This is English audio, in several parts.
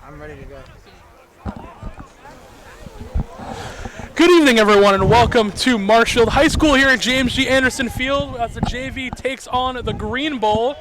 I'm ready to go. Good evening, everyone, and welcome to Marshfield High School here at James G. Anderson Field as the JV takes on the Green Bowl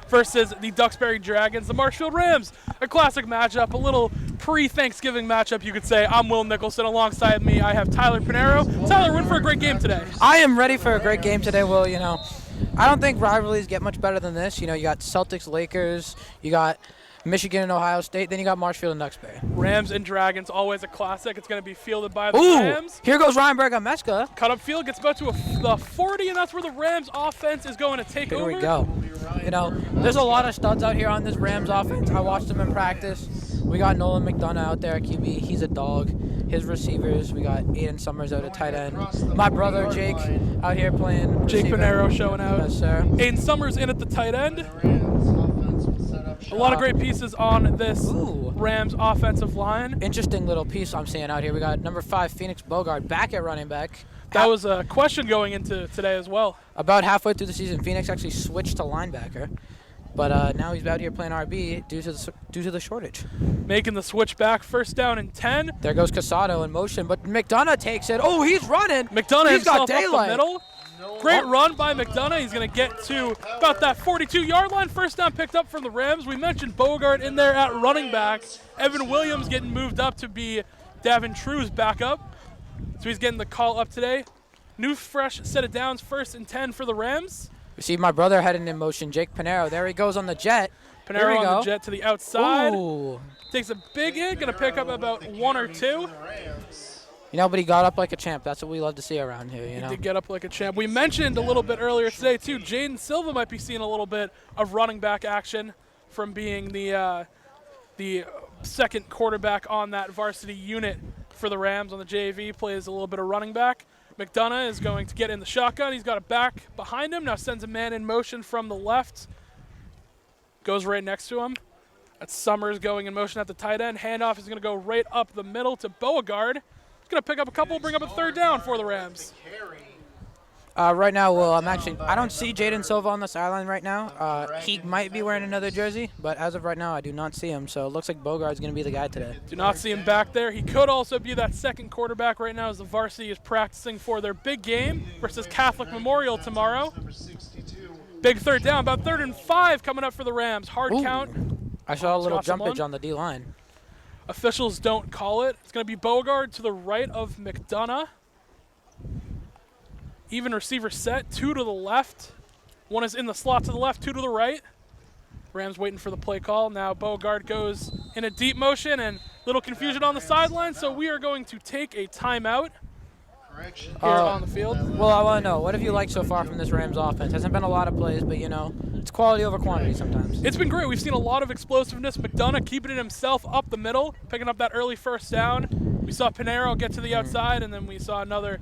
versus the Duxbury Dragons, the Marshfield Rams. A classic matchup, a little pre-Thanksgiving matchup, you could say. I'm Will Nicholson. Alongside me, I have Tyler Pinheiro. Tyler, we're in for a great game today. I am ready for a great game today, Will. I don't think rivalries get much better than this. You got Celtics, Lakers, you got Michigan and Ohio State, then you got Marshfield and Duxbury. Rams and Dragons, always a classic. It's going to be fielded by the Rams. Here goes Ryan Bergameska. Cut up field, gets about to the 40, and that's where the Rams offense is going to take over. Here we go. There's a lot of studs out here on this Rams offense. I watched them in practice. We got Nolan McDonough out there at QB. He's a dog. His receivers, we got Aiden Summers out at tight end. My brother, Jake, out here playing Jake receiver. Pinheiro showing out. Yes, sir. Aiden Summers in at the tight end. A lot of great pieces on this Rams offensive line. Interesting little piece I'm seeing out here. We got number 5, Phoenix Bogart, back at running back. That was a question going into today as well. About halfway through the season, Phoenix actually switched to linebacker. But now he's out here playing RB due to the shortage. Making the switch back, first down and 10. There goes Casado in motion, but McDonough takes it. Oh, he's running. McDonough he's himself got daylight. up the middle. Great run by McDonough. He's going to get to about that 42-yard line. First down picked up from the Rams. We mentioned Bogart in there at running back. Evan Williams getting moved up to be Davin True's backup. So he's getting the call up today. New fresh set of downs, first and 10 for the Rams. We see my brother heading in motion, Jake Pinheiro. There he goes on the jet. Pinheiro on the jet to the outside. Ooh. Takes a big hit, going to pick up about 1 or 2. But he got up like a champ. That's what we love to see around here, He did get up like a champ. We mentioned a little bit earlier today, too, Jaden Silva might be seeing a little bit of running back action from being the second quarterback on that varsity unit for the Rams on the JV. Plays a little bit of running back. McDonough is going to get in the shotgun. He's got a back behind him. Now sends a man in motion from the left. Goes right next to him. That's Summers going in motion at the tight end. Handoff is going to go right up the middle to Beauregard. He's going to pick up a couple, bring up a third down for the Rams. Right now, Will, I don't see Jaden Silva on the sideline right now. He might be wearing another jersey, but as of right now, I do not see him. So it looks like Beauregard's going to be the guy today. Do not see him back there. He could also be that second quarterback right now as the varsity is practicing for their big game versus Catholic Memorial tomorrow. Big third down, about 3rd and 5 coming up for the Rams. Hard count. I saw a little jumpage on the D-line. Officials don't call it. It's going to be Beauregard to the right of McDonough. Even receiver set, 2 to the left. 1 is in the slot to the left, 2 to the right. Rams waiting for the play call. Now Beauregard goes in a deep motion and little confusion on the sideline, so we are going to take a timeout here on the field. Well, I want to know, what have you liked so far from this Rams offense? Hasn't been a lot of plays, but, it's quality over quantity sometimes. It's been great. We've seen a lot of explosiveness. McDonough keeping it himself up the middle, picking up that early first down. We saw Pinheiro get to the outside, and then we saw another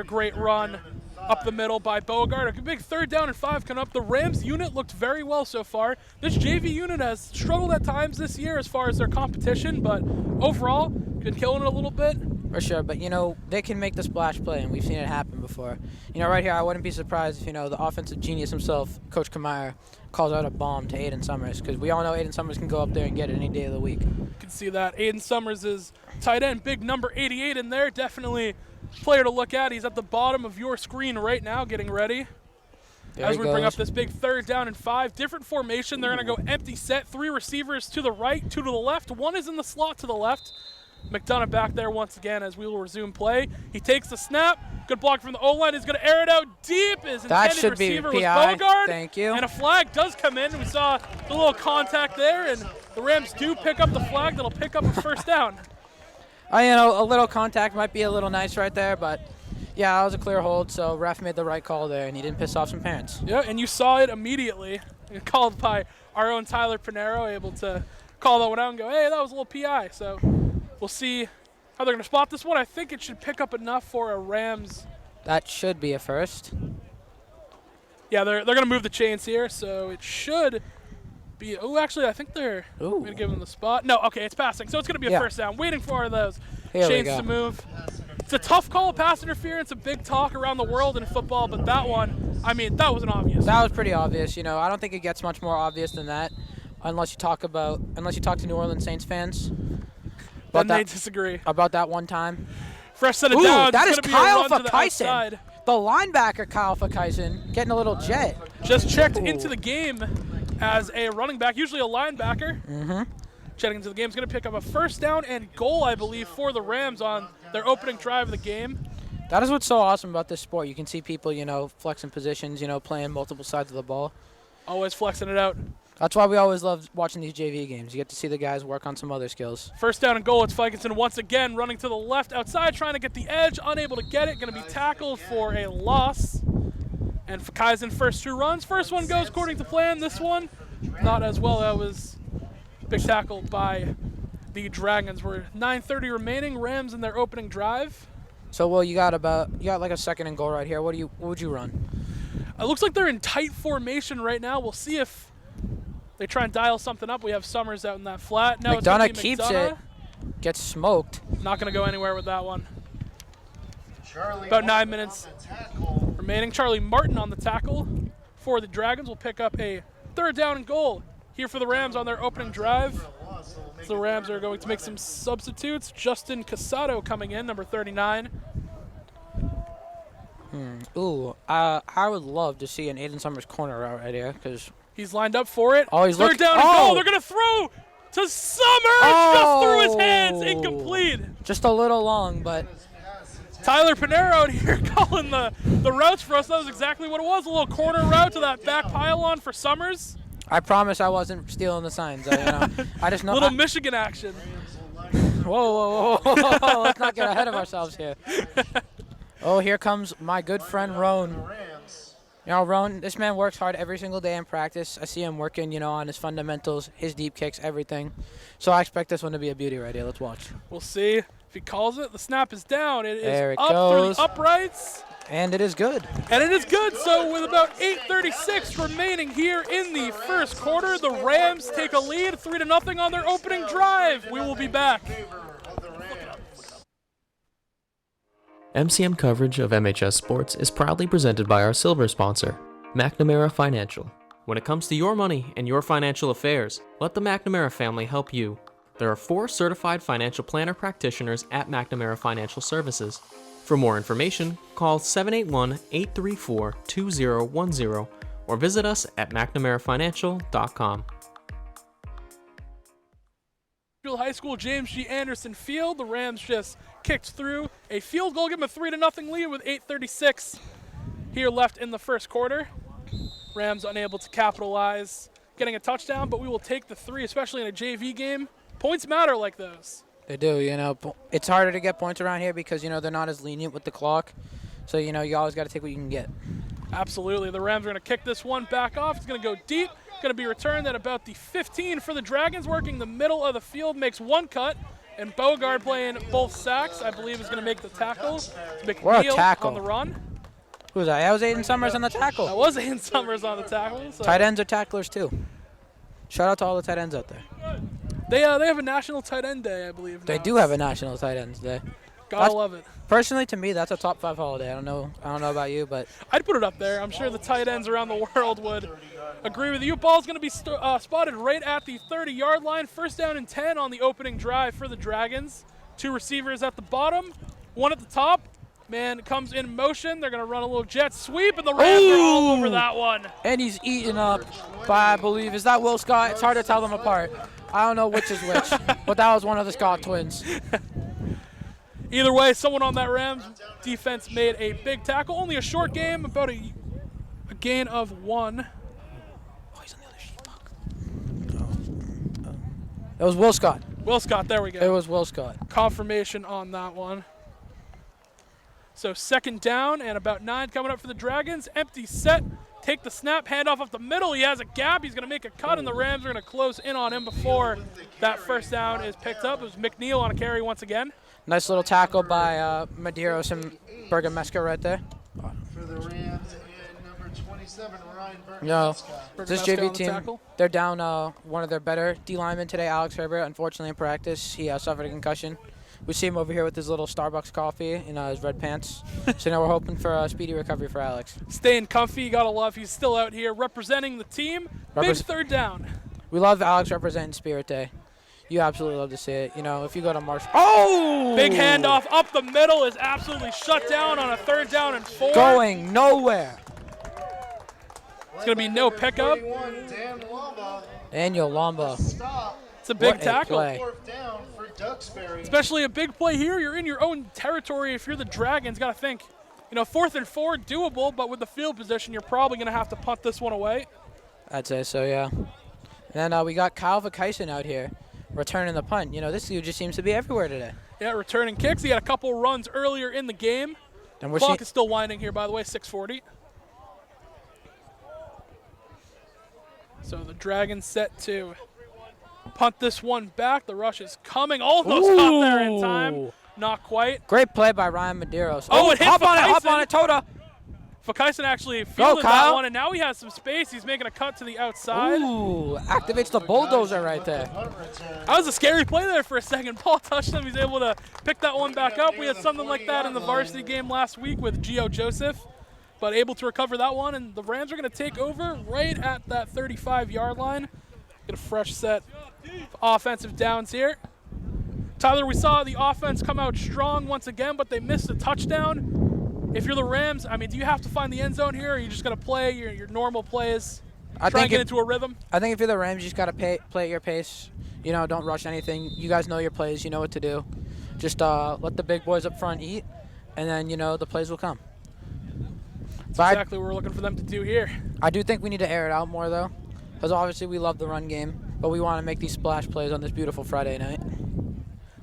great run up the middle by Beauregard. A big 3rd down and 5 coming up. The Rams unit looked very well so far. This JV unit has struggled at times this year as far as their competition, but overall, been killing it a little bit. For sure, but, they can make the splash play, and we've seen it happen before. Right here, I wouldn't be surprised if, the offensive genius himself, Coach Meyer, calls out a bomb to Aiden Summers, because we all know Aiden Summers can go up there and get it any day of the week. You can see that. Aiden Summers is tight end, big number 88 in there. Definitely player to look at. He's at the bottom of your screen right now getting ready. As we bring up this big 3rd down and 5. Different formation. They're going to go empty set. 3 receivers to the right, 2 to the left. 1 is in the slot to the left. McDonough back there once again as we will resume play. He takes the snap. Good block from the O-line. He's going to air it out deep. His intended receiver was Beauregard. Thank you. And a flag does come in. We saw the little contact there, and the Rams do pick up the flag. That'll pick up a first down. A little contact might be a little nice right there, but yeah, that was a clear hold, so ref made the right call there, and he didn't piss off some parents. Yeah, and you saw it immediately. Called by our own Tyler Pinheiro, able to call that one out and go, hey, that was a little PI. So we'll see how they're going to spot this one. I think it should pick up enough for a Rams. That should be a first. Yeah, they're going to move the chains here, so it should be. Oh, actually, I think they're going to give them the spot. No, okay, it's passing, so it's going to be a first down. Waiting for those chains to move. It's a tough call, pass interference, a big talk around the world in football, but that one, that wasn't obvious. That was pretty obvious. I don't think it gets much more obvious than that, unless you talk to New Orleans Saints fans. Then they disagree. About that one time. Fresh set of Ooh, downs. that is It's gonna be a Kyle run to the Fukaisen. outside. The linebacker Kyle Fukaisen getting a little jet. Just checked into the game as a running back, usually a linebacker. Checking into the game. Is going to pick up a first down and goal, I believe, for the Rams on their opening drive of the game. That is what's so awesome about this sport. You can see people, flexing positions, playing multiple sides of the ball. Always flexing it out. That's why we always love watching these JV games. You get to see the guys work on some other skills. First down and goal. It's Fukaisen once again running to the left outside, trying to get the edge, unable to get it. Going to be tackled for a loss. And Fukaisen first 2 runs. First one goes according to plan. This one, not as well. That was big tackle by the Dragons. We're 9:30 remaining. Rams in their opening drive. So, Will, you got like a second and goal right here. What would you run? It looks like they're in tight formation right now. We'll see if they try and dial something up. We have Summers out in that flat. No, McDonough keeps it. Gets smoked. Not going to go anywhere with that one. About 9 minutes remaining. Charlie Martin on the tackle for the Dragons will pick up a third down and goal here for the Rams on their opening drive. So the Rams are going to make some substitutes. Justin Casado coming in, number 39. I would love to see an Aiden Summers corner route right here because he's lined up for it. Oh, he's third down and goal. They're going to throw to Summers. Just through his hands, incomplete. Just a little long, but Tyler Pinheiro out here calling the routes for us. That was exactly what it was. A little corner route to that back pylon for Summers. I promise I wasn't stealing the signs. I just know. Little Michigan action. Whoa. Let's not get ahead of ourselves here. Oh, here comes my good friend Roan. Roan, this man works hard every single day in practice. I see him working, on his fundamentals, his deep kicks, everything. So I expect this one to be a beauty right here. Let's watch. We'll see if he calls it. The snap is down. It there is it up goes. through the uprights. And it is good. And it is good. So with about 8:36 remaining here in the first quarter, the Rams take a lead 3-0 on their opening drive. We will be back. MCM coverage of MHS Sports is proudly presented by our silver sponsor, McNamara Financial. When it comes to your money and your financial affairs, let the McNamara family help you. There are 4 certified financial planner practitioners at McNamara Financial Services. For more information, call 781-834-2010 or visit us at McNamaraFinancial.com. High School James G. Anderson Field. The Rams just kicked through a field goal, give them a 3-0 lead with 8:36 here left in the first quarter. Rams unable to capitalize, getting a touchdown, but we will take the 3, especially in a JV game. Points matter like those. They do, It's harder to get points around here because, they're not as lenient with the clock. So, you always got to take what you can get. Absolutely. The Rams are going to kick this one back off. It's going to go deep. Going to be returned at about the 15 for the Dragons, working the middle of the field, makes one cut, and Bogard playing both sacks, I believe, is going to make the tackle. What a tackle. On the run. Who was that? That was Aiden Summers on the tackle. That was Aiden Summers on the tackle. So. Tight ends are tacklers, too. Shout out to all the tight ends out there. They have a National Tight End Day, I believe. They do have a National Tight Ends Day. Gotta love it. Personally, to me, that's a top 5 holiday. I don't know about you, but I'd put it up there. I'm sure the tight ends around the world would agree with you. Ball's going to be spotted right at the 30-yard line. First down and 10 on the opening drive for the Dragons. 2 receivers at the bottom, 1 at the top. Man comes in motion. They're going to run a little jet sweep, and the Rams are all over that one. And he's eaten up by, I believe, is that Will Scott? It's hard to tell them apart. I don't know which is which, but that was one of the Scott twins. Either way, someone on that Rams defense made a big tackle. Only a short game, about a gain of 1. Oh, he's on the other sheet. It was Will Scott. Will Scott, there we go. It was Will Scott. Confirmation on that one. So second down and about 9 coming up for the Dragons. Empty set. Take the snap, hand off the middle. He has a gap. He's going to make a cut, and the Rams are going to close in on him before that first down is picked up. It was McNeil on a carry once again. Nice little tackle by Medeiros and Bergameska right there. For the Rams and number 27, Ryan This JV team, they're down one of their better D linemen today, Alex Herbert. Unfortunately, in practice, he suffered a concussion. We see him over here with his little Starbucks coffee in his red pants. So now we're hoping for a speedy recovery for Alex. Staying comfy, you gotta love. He's still out here representing the team. Big third down. We love Alex representing Spirit Day. You absolutely love to see it. You know, if you go to Marshall. Oh! Big handoff up the middle is absolutely shut down on a 3rd down and 4. Going nowhere. It's going to be no pickup. Daniel Lamba. It's a big What a tackle. play. Especially a big play here. You're in your own territory. If you're the Dragons, got to think, you know, 4th and 4, doable, but with the field position, you're probably going to have to punt this one away. I'd say so, yeah. And then we got Kyle Vakison out here returning the punt. You know, this dude just seems to be everywhere today. Yeah, returning kicks. He had a couple runs earlier in the game. And we're Clock is still winding here, by the way, 6:40. So the Dragons set to punt this one back. The rush is coming. Almost caught there in time. Not quite. Great play by Ryan Medeiros. Oh, it hit hop on it, Tota. Fakison actually fielded that Kyle. one, and now he has some space. He's making a cut to the outside. Ooh, activates the bulldozer right there. That was a scary play there for a second. Ball touched him. He's able to pick that one back up. We had something like that in the varsity game last week with Gio Joseph, but able to recover that one, and the Rams are going to take over right at that 35-yard line. Get a fresh set of offensive downs here. Tyler, we saw the offense come out strong once again, but they missed a touchdown. If you're the Rams, I mean, do you have to find the end zone here, or are you just going to play your normal plays, try and get into a rhythm? I think if you're the Rams, you just got to play at your pace. You know, don't rush anything. You guys know your plays. You know what to do. Just let the big boys up front eat, and then, you know, the plays will come. That's exactly what we're looking for them to do here. I do think we need to air it out more, though, because obviously we love the run game, but we want to make these splash plays on this beautiful Friday night.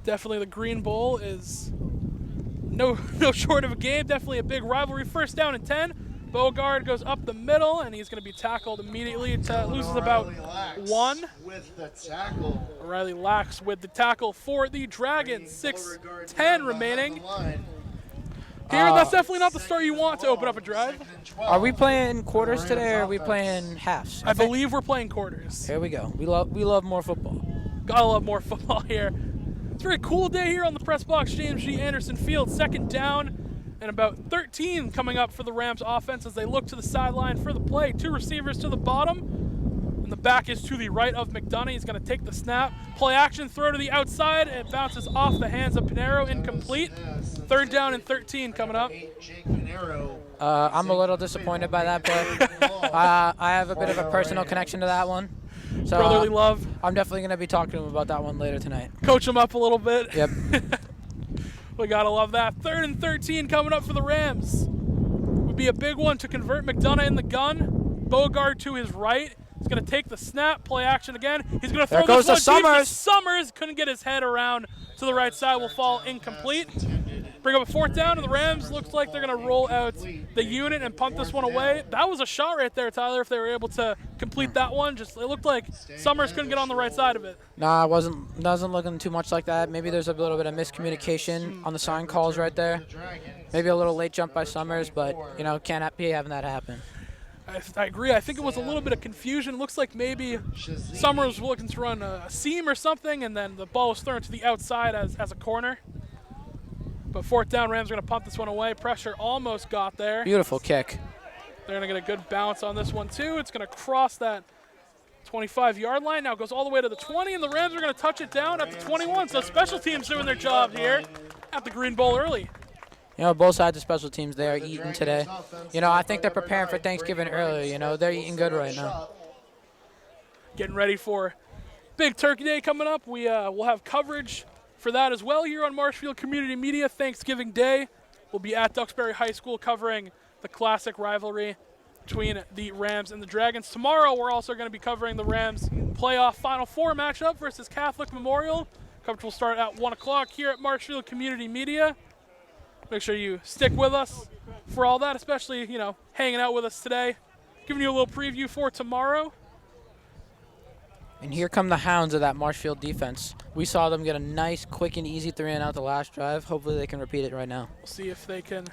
Definitely the Green Bowl is no short of a game. Definitely a big rivalry. 1st down and 10. Beauregard goes up the middle, and he's going to be tackled immediately. Loses about 1. With the tackle. Riley Lax with the tackle for the Dragons. 6:10 remaining. Here, that's definitely not the start you want to open up a drive. Are we playing quarters today, or are we playing halves? I believe we're playing quarters. Here we go. We love more football. Gotta love more football here. It's a very cool day here on the press box, James G. Anderson Field. 2nd down and about 13 coming up for the Rams offense as they look to the sideline for the play. 2 receivers to the bottom, and the back is to the right of McDonough. He's going to take the snap. Play action, throw to the outside, and it bounces off the hands of Pinheiro, incomplete. 3rd down and 13 coming up. I'm a little disappointed by that play. I have a bit of a personal connection to that one. So, Brotherly love. I'm definitely going to be talking to him about that one later tonight. Coach him up a little bit. Yep. We got to love that. 3rd and 13 coming up for the Rams. Would be a big one to convert McDonough in the gun. Beauregard to his right. He's going to take the snap, play action again. He's going to throw there this goes one to deep to Summers. Summers. Couldn't get his head around to the right side. Will fall incomplete. Bring up a 4th down, and the Rams looks like they're going to roll out the unit and punt this one away. That was a shot right there, Tyler, if they were able to complete that one. Just it looked like Summers couldn't get on the right side of it. Nah, doesn't looking too much like that. Maybe there's a little bit of miscommunication on the sign calls right there. Maybe a little late jump by Summers, but, you know, can't be having that happen. I agree. I think it was a little bit of confusion. Looks like maybe Summers was looking to run a seam or something, and then the ball was thrown to the outside as a corner. But 4th down, Rams are going to punt this one away. Pressure almost got there. Beautiful kick. They're going to get a good bounce on this one, too. It's going to cross that 25-yard line. Now it goes all the way to the 20, and the Rams are going to touch it down at the 21. So special teams doing their job here at the Green Bowl early. You know, both sides of special teams, they are eating today. You know, I think they're preparing for Thanksgiving early. You know, they're eating good right now. Getting ready for Big Turkey Day coming up. We'll have coverage for that as well here on Marshfield Community Media. Thanksgiving Day, we'll be at Duxbury High School covering the classic rivalry between the Rams and the Dragons. Tomorrow, we're also going to be covering the Rams playoff Final Four matchup versus Catholic Memorial. Coverage will start at 1 o'clock here at Marshfield Community Media. Make sure you stick with us for all that, especially, you know, hanging out with us today. Giving you a little preview for tomorrow. And here come the hounds of that Marshfield defense. We saw them get a nice, quick, and easy 3-and-out the last drive. Hopefully they can repeat it right now. We'll see if they can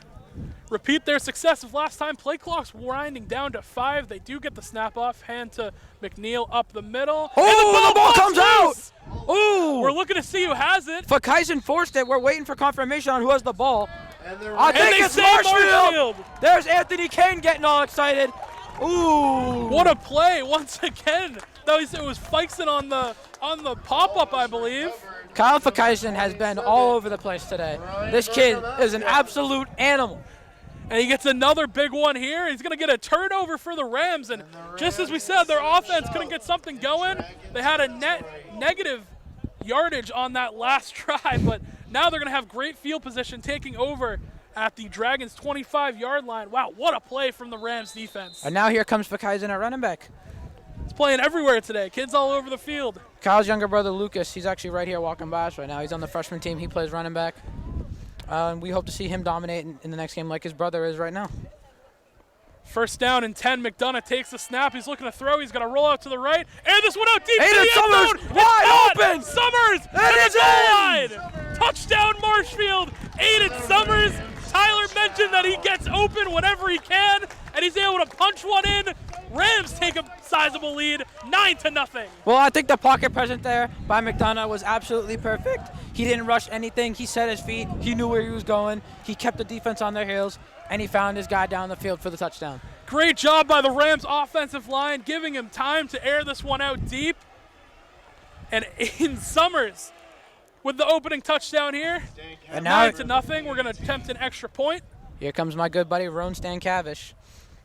repeat their success of last time. Play clock's winding down to 5. They do get the snap off. Hand to McNeil up the middle. Oh, the ball comes out! Ooh! We're looking to see who has it. Fakison forced it. We're waiting for confirmation on who has the ball. I think it's Marshfield. There's Anthony Kane getting all excited. Ooh! What a play once again. It was Fikesen on the on the pop-up, I believe. Kyle Fakaisen has been all over the place today. This kid is an absolute animal. And he gets another big one here. He's going to get a turnover for the Rams. And just as we said, their offense couldn't get something going. They had a net negative yardage on that last drive, but now they're going to have great field position taking over at the Dragons' 25-yard line. Wow, what a play from the Rams defense. And now here comes Fakaisen at running back. It's playing everywhere today. Kids all over the field. Kyle's younger brother, Lucas, he's actually right here walking by us right now. He's on the freshman team. He plays running back. And we hope to see him dominate in the next game like his brother is right now. First down and 10. McDonough takes the snap. He's looking to throw. He's going to roll out to the right. And this one out deep to the end zone. Wide open. Summers to the goal line. Touchdown Marshfield. Aiden Summers. Tyler mentioned that he gets open whenever he can, and he's able to punch one in. Rams take a sizable lead, 9-0. Well, I think the pocket presence there by McDonough was absolutely perfect. He didn't rush anything. He set his feet. He knew where he was going. He kept the defense on their heels, and he found his guy down the field for the touchdown. Great job by the Rams offensive line, giving him time to air this one out deep. And Aiden Summers with the opening touchdown here. And now 9-0. We're going to attempt an extra point. Here comes my good buddy, Roan Stankavish.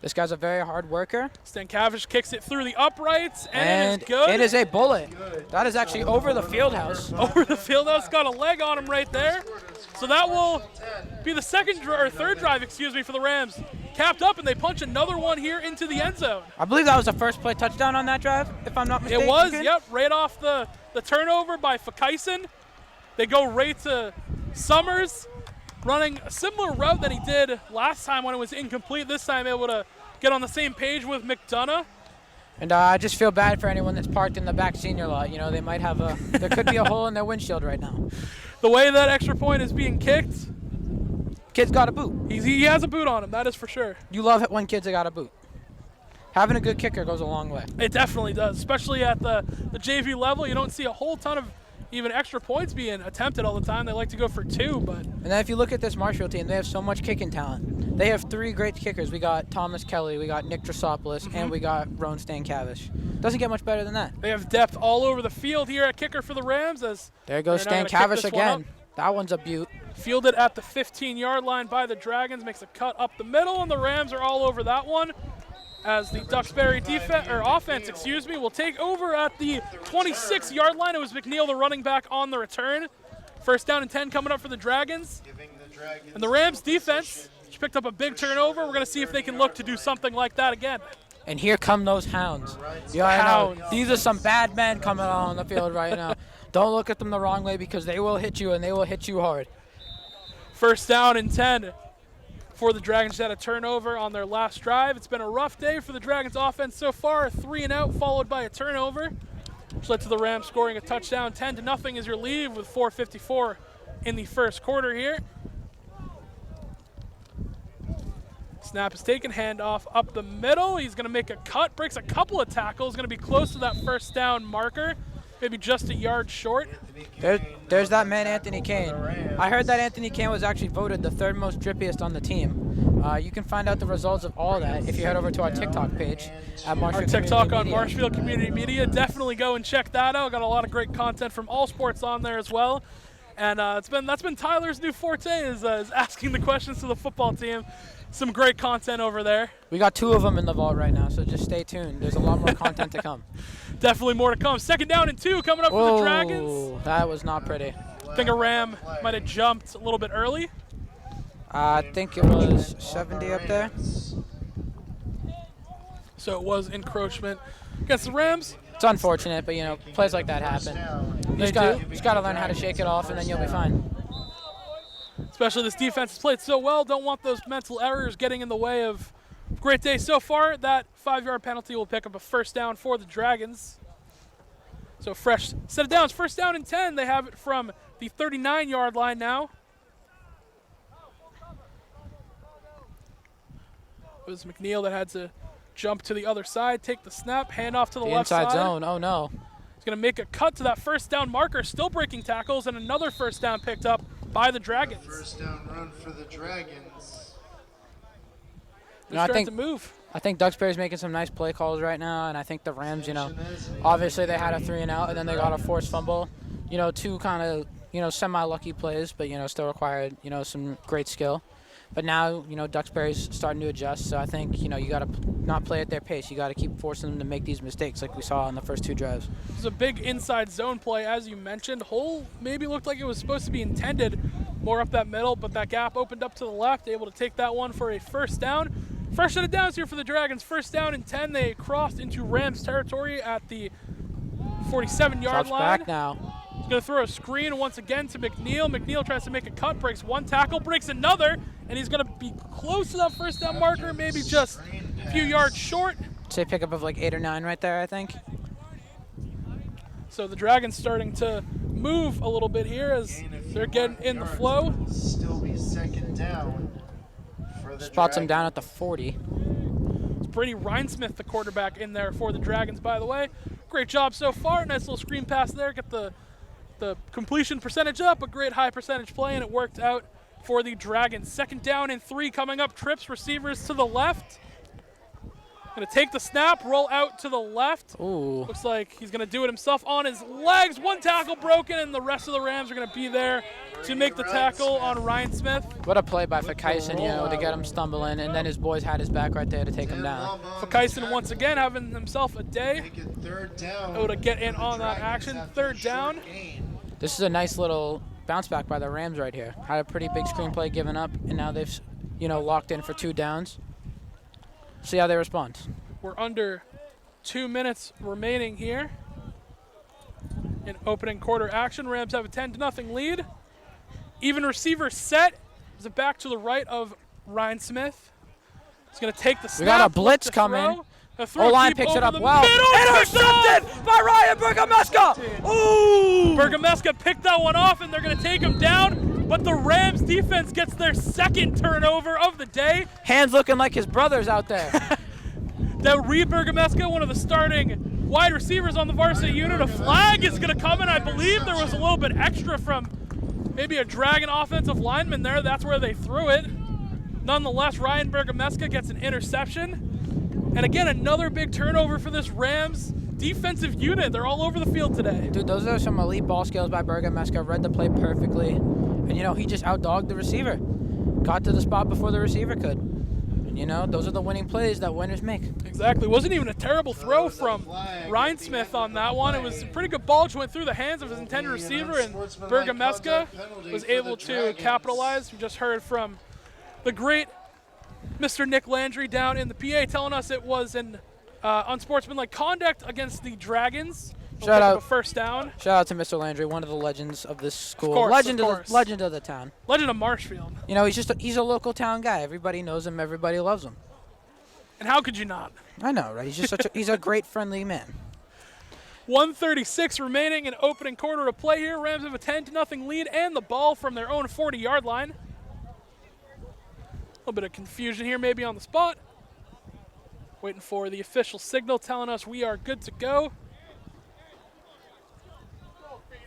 This guy's a very hard worker. Stankavish kicks it through the uprights, and it is good. It is a bullet. That is actually over the field house. Over the field house, got a leg on him right there. So that will be the third drive, for the Rams. Capped up, and they punch another one here into the end zone. I believe that was the first play touchdown on that drive, if I'm not mistaken. It was, yep, right off the turnover by Fakaisen. They go right to Summers, running a similar route that he did last time when it was incomplete. This time able to get on the same page with McDonough. And I just feel bad for anyone that's parked in the back senior lot. You know, they might have there could be a hole in their windshield right now. The way that extra point is being kicked. Kid's got a boot. He has a boot on him, that is for sure. You love it when kids have got a boot. Having a good kicker goes a long way. It definitely does, especially at the JV level. You don't see a whole ton of even extra points being attempted all the time. They like to go for 2, but. And then if you look at this Marshfield team, they have so much kicking talent. They have 3 great kickers. We got Thomas Kelly, we got Nick Drosopoulos, and we got Roan Stankavish. Doesn't get much better than that. They have depth all over the field here at kicker for the Rams. As there goes Stankavish again. That one's a beaut. Fielded at the 15-yard line by the Dragons, makes a cut up the middle, and the Rams are all over that one. As the Duxbury offense, will take over at the 26-yard line. It was McNeil, the running back, on the return. First down and 10 coming up for the Dragons. And the Rams defense, which picked up a big turnover. We're going to see if they can look to do something like that again. And here come those hounds. Hounds. These are some bad men coming on the field right now. Don't look at them the wrong way because they will hit you, and they will hit you hard. First down and 10. For the Dragons, had a turnover on their last drive. It's been a rough day for the Dragons offense so far. 3 and out, followed by a turnover, which led to the Rams scoring a touchdown. 10-0 is your lead with 4:54 in the first quarter here. Snap is taken, handoff up the middle. He's going to make a cut, breaks a couple of tackles, going to be close to that first down marker. Maybe just a yard short. There's that man, Anthony Kane. I heard that Anthony Kane was actually voted the 3rd most drippiest on the team. You can find out the results of all that if you head over to our TikTok page at Marshfield Our TikTok on Marshfield Community Media. Definitely go and check that out. Got a lot of great content from all sports on there as well. And that's been Tyler's new forte is asking the questions to the football team. Some great content over there. We got 2 of them in the vault right now, so just stay tuned. There's a lot more content to come. Definitely more to come. Second down and 2 coming up for the Dragons. That was not pretty. I think a Ram might have jumped a little bit early. I think it was 70 up there. So it was encroachment against the Rams. It's unfortunate, but, plays like that happen. You just got to learn how to shake it off, and then you'll be fine. Especially this defense has played so well. Don't want those mental errors getting in the way of great day so far. That 5-yard penalty will pick up a first down for the Dragons. So fresh set of downs. First down and 10. They have it from the 39-yard line now. It was McNeil that had to jump to the other side, take the snap, hand off to the left side. Inside zone. Oh, no. He's going to make a cut to that first down marker, still breaking tackles, and another first down picked up by the Dragons. First down run for the Dragons. They're starting to move. I think Duxbury's making some nice play calls right now, and I think the Rams, obviously they had a 3-and-out, and then they got a forced fumble. Two kind of, semi-lucky plays, but, still required, some great skill. But now, Duxbury's starting to adjust, so I think, you got to not play at their pace. You got to keep forcing them to make these mistakes like we saw in the first 2 drives. It was a big inside zone play, as you mentioned. Hole maybe looked like it was supposed to be intended more up that middle, but that gap opened up to the left, able to take that one for a first down. Fresh set of downs here for the Dragons. First down and 10. They crossed into Rams territory at the 47-yard line. Back now. He's going to throw a screen once again to McNeil. McNeil tries to make a cut, breaks one tackle, breaks another, and he's going to be close to that first down marker, maybe just a few yards short. Say pickup of like 8 or 9 right there, I think. So the Dragons starting to move a little bit here as they're getting in the flow. Still be second down for the Spots him Dragons. down at the 40. It's Brady Rhinesmith, the quarterback, in there for the Dragons, by the way. Great job so far. Nice little screen pass there. Get the completion percentage up, a great high percentage play, and it worked out for the Dragons. Second down and 3 coming up. Trips receivers to the left. Going to take the snap, roll out to the left. Ooh. Looks like he's going to do it himself on his legs. One tackle broken, and the rest of the Rams are going to be there to make the tackle on Rhinesmith. What a play by Fakaisen, to get him stumbling, and then his boys had his back right there to take him down. Fakaisen once again having himself a day. Make it third down. Able to get in on that action. Third down. This is a nice little bounce back by the Rams right here. Had a pretty big screenplay given up, and now they've, locked in for 2 downs. See how they respond. We're under 2 minutes remaining here in opening quarter action. Rams have a 10-0 lead. Even receiver set. Is it back to the right of Rhinesmith? He's going to take the snap. We got a blitz coming. O-line picks it up well. Intercepted by Ryan Bergameska. Ooh! Bergameska picked that one off, and they're going to take him down. But the Rams defense gets their second turnover of the day. Hands looking like his brothers out there. That Reed Bergameska, one of the starting wide receivers on the varsity unit. A flag is going to come in. I believe there was a little bit extra from maybe a Dragon offensive lineman there. That's where they threw it. Nonetheless, Ryan Bergameska gets an interception. And again, another big turnover for this Rams defensive unit. They're all over the field today. Dude, those are some elite ball skills by Bergameska. Read the play perfectly. And, he just outdogged the receiver. Got to the spot before the receiver could. And, those are the winning plays that winners make. Exactly. Wasn't even a terrible throw from Rhinesmith on that one. It was a pretty good ball. Just went through the hands of his intended receiver, and Bergameska was able to capitalize. We just heard from the great Mr. Nick Landry down in the PA telling us it was an unsportsmanlike conduct against the Dragons. Shout out. A first down. Shout out to Mr. Landry, one of the legends of this school. Of course, legend of of the town. Legend of Marshfield. He's a local town guy. Everybody knows him. Everybody loves him. And how could you not? I know, right? He's just he's a great friendly man. 1:36 remaining in opening quarter of play here. Rams have a 10-0 lead and the ball from their own 40-yard line. A little bit of confusion here maybe on the spot. Waiting for the official signal telling us we are good to go.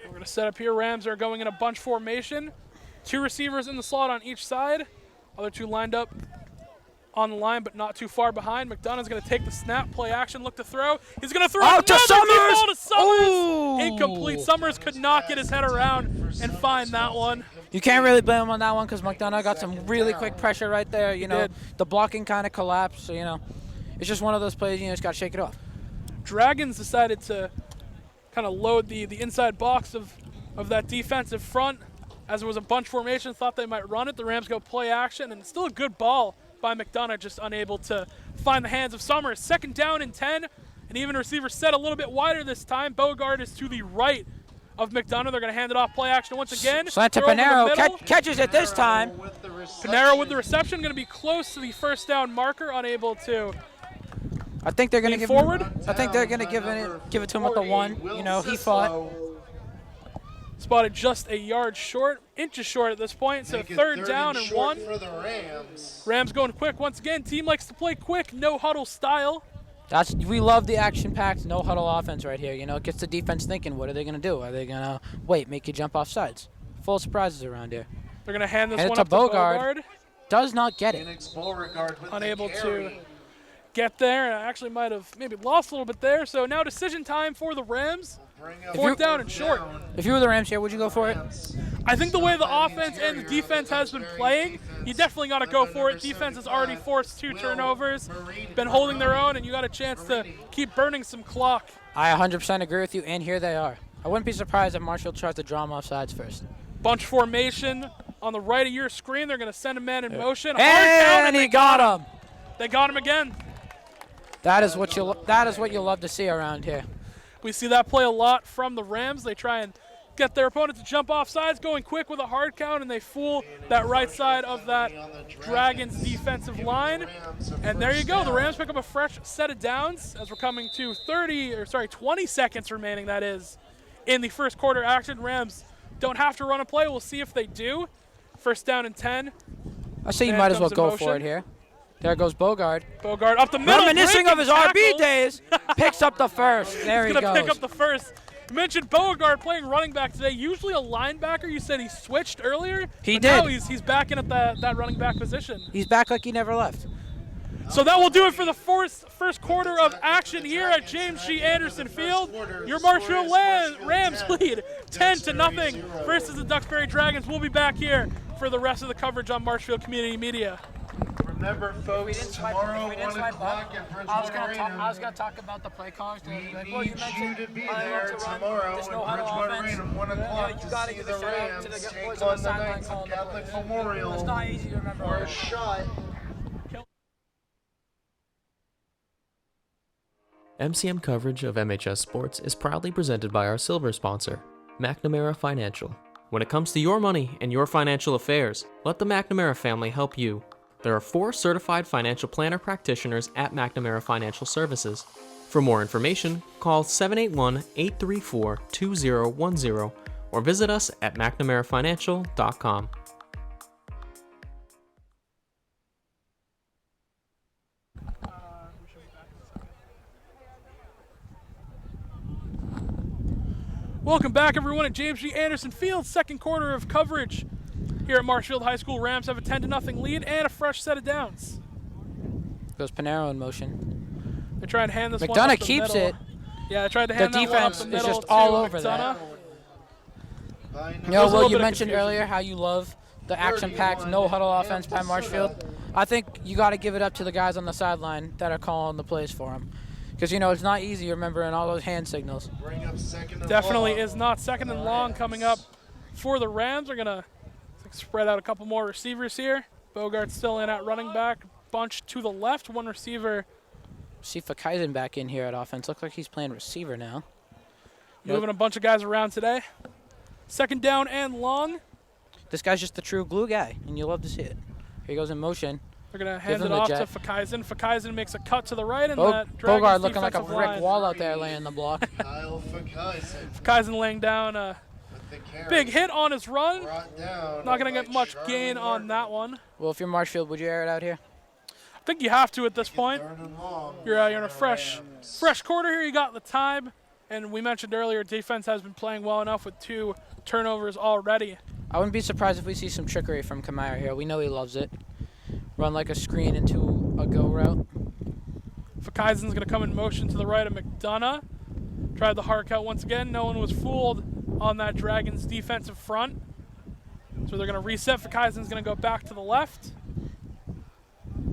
We're going to set up here. Rams are going in a bunch formation. 2 receivers in the slot on each side. Other 2 lined up on the line, but not too far behind. McDonough's going to take the snap, play action, look to throw. He's going to throw out to Summers! Ball to Summers. Ooh. Incomplete. Summers could not get his head around and find that one. You can't really blame him on that one because McDonough got some really quick pressure right there. The blocking kind of collapsed. So, it's just one of those plays, you just got to shake it off. Dragons decided to kind of load the inside box of that defensive front. As it was a bunch formation, thought they might run it. The Rams go play action, and it's still a good ball by McDonough, just unable to find the hands of Summers. Second down and 10, and even receiver set a little bit wider this time. Beauregard is to the right of McDonough. They're going to hand it off, play action once again. Slant to Pinheiro, catches it this time. Pinheiro with the reception, going to be close to the first down marker, unable to. I think they're going to give forward. I think they're going to give it to him at the 1. He fought. Spotted just a yard short, inches short at this point, so third down and 1. For the Rams. Rams going quick once again. Team likes to play quick, no huddle style. We love the action-packed, no huddle offense right here. It gets the defense thinking, what are they going to do? Are they going to make you jump off sides? Full surprises around here. They're going to hand this one to up to Beauregard. Does not get it. Phoenix Beauregard with Unable to get there, and I actually might have maybe lost a little bit there. So now decision time for the Rams. Fourth down and short. If you were the Rams here, would you go for it? I think the way the offense and the defense has been playing, you definitely got to go for it. Defense has already forced 2 turnovers, been holding their own, and you got a chance to keep burning some clock. I 100% agree with you, and here they are. I wouldn't be surprised if Marshall tries to draw them off sides first. Bunch formation on the right of your screen. They're going to send a man in motion. Hard And count, he got him. They got him again. That is what you love to see around here. We see that play a lot from the Rams. They try and get their opponent to jump off sides, going quick with a hard count, and they fool that right side of that Dragons defensive line. And there you go. The Rams pick up a fresh set of downs as we're coming to 20 seconds remaining, that is, in the first quarter action. Rams don't have to run a play. We'll see if they do. First down and 10. I say you might as well go for it here. There goes Bogard. Bogard up the middle. Reminiscing of his tackle. RB days. Picks up the first. There he He's going to goes. pick up the first. You mentioned Beauregard playing running back today. Usually a linebacker. You said he switched earlier. He but did. Now he's back in at that running back position. He's back like he never left. So that will do it for the first quarter of action here at James G. Anderson Field. Your Marshall Rams lead 10-0 versus the Duxbury Dragons. We'll be back here for the rest of the coverage on Marshfield Community Media. Remember, folks, tomorrow, 1 o'clock at Bridgewater Arena. I was going to talk about the play calls. We need you to be there tomorrow at Bridgewater Arena, 1 o'clock, to see the Rams take on the Knights of Catholic Memorial It's not easy to remember. for a shot. MCM coverage of MHS Sports is proudly presented by our silver sponsor, McNamara Financial. When it comes to your money and your financial affairs, let the McNamara family help you. There are 4 certified financial planner practitioners at McNamara Financial Services. For more information, call 781-834-2010 or visit us at McNamaraFinancial.com. Welcome back, everyone, at James G. Anderson Field. Second quarter of coverage here at Marshfield High School. Rams have a 10-0 lead and a fresh set of downs. Goes Pinheiro in motion. They try and hand this one McDonough up the keeps middle. it. Yeah, they tried to hand The that one up defense the is middle just to all over McDonough. that. There's a little Will, bit you of mentioned confusion. earlier how you love the action-packed, no-huddle offense by Marshfield. I think you got to give it up to the guys on the sideline that are calling the plays for them. Because, you know, it's not easy remembering all those hand signals. Bring up second and Definitely long. is not. Second and long coming up for the Rams. They're going to spread out a couple more receivers here. Bogart's still in at running back. Bunch to the left. One receiver. See Fakaisen back in here at offense. Looks like he's playing receiver now. Moving a bunch of guys around today. Second down and long. This guy's just the true glue guy, and you love to see it. Here he goes in motion. They're going to hand him it the off jet. to Fakaisen. Fakaisen makes a cut to the right, and that Dragons Bogart looking like a defensive brick line. wall out there laying the block. Kyle Fakaisen Fakaisen laying down a with the carry. big hit on his run. Brought down Not going to by get much Charlie gain on Martin. that one. Well, if you're Marshfield, would you air it out here? I think you have to at this point. Third and long. You're in a fresh quarter here. You got the time, and we mentioned earlier defense has been playing well enough with 2 turnovers already. I wouldn't be surprised if we see some trickery from Pinheiro here. We know he loves it. Run like a screen into a go route. Fakaisen's going to come in motion to the right of McDonough. Tried the hard cut once again. No one was fooled on that Dragons defensive front. So they're going to reset. Fakaisen's going to go back to the left.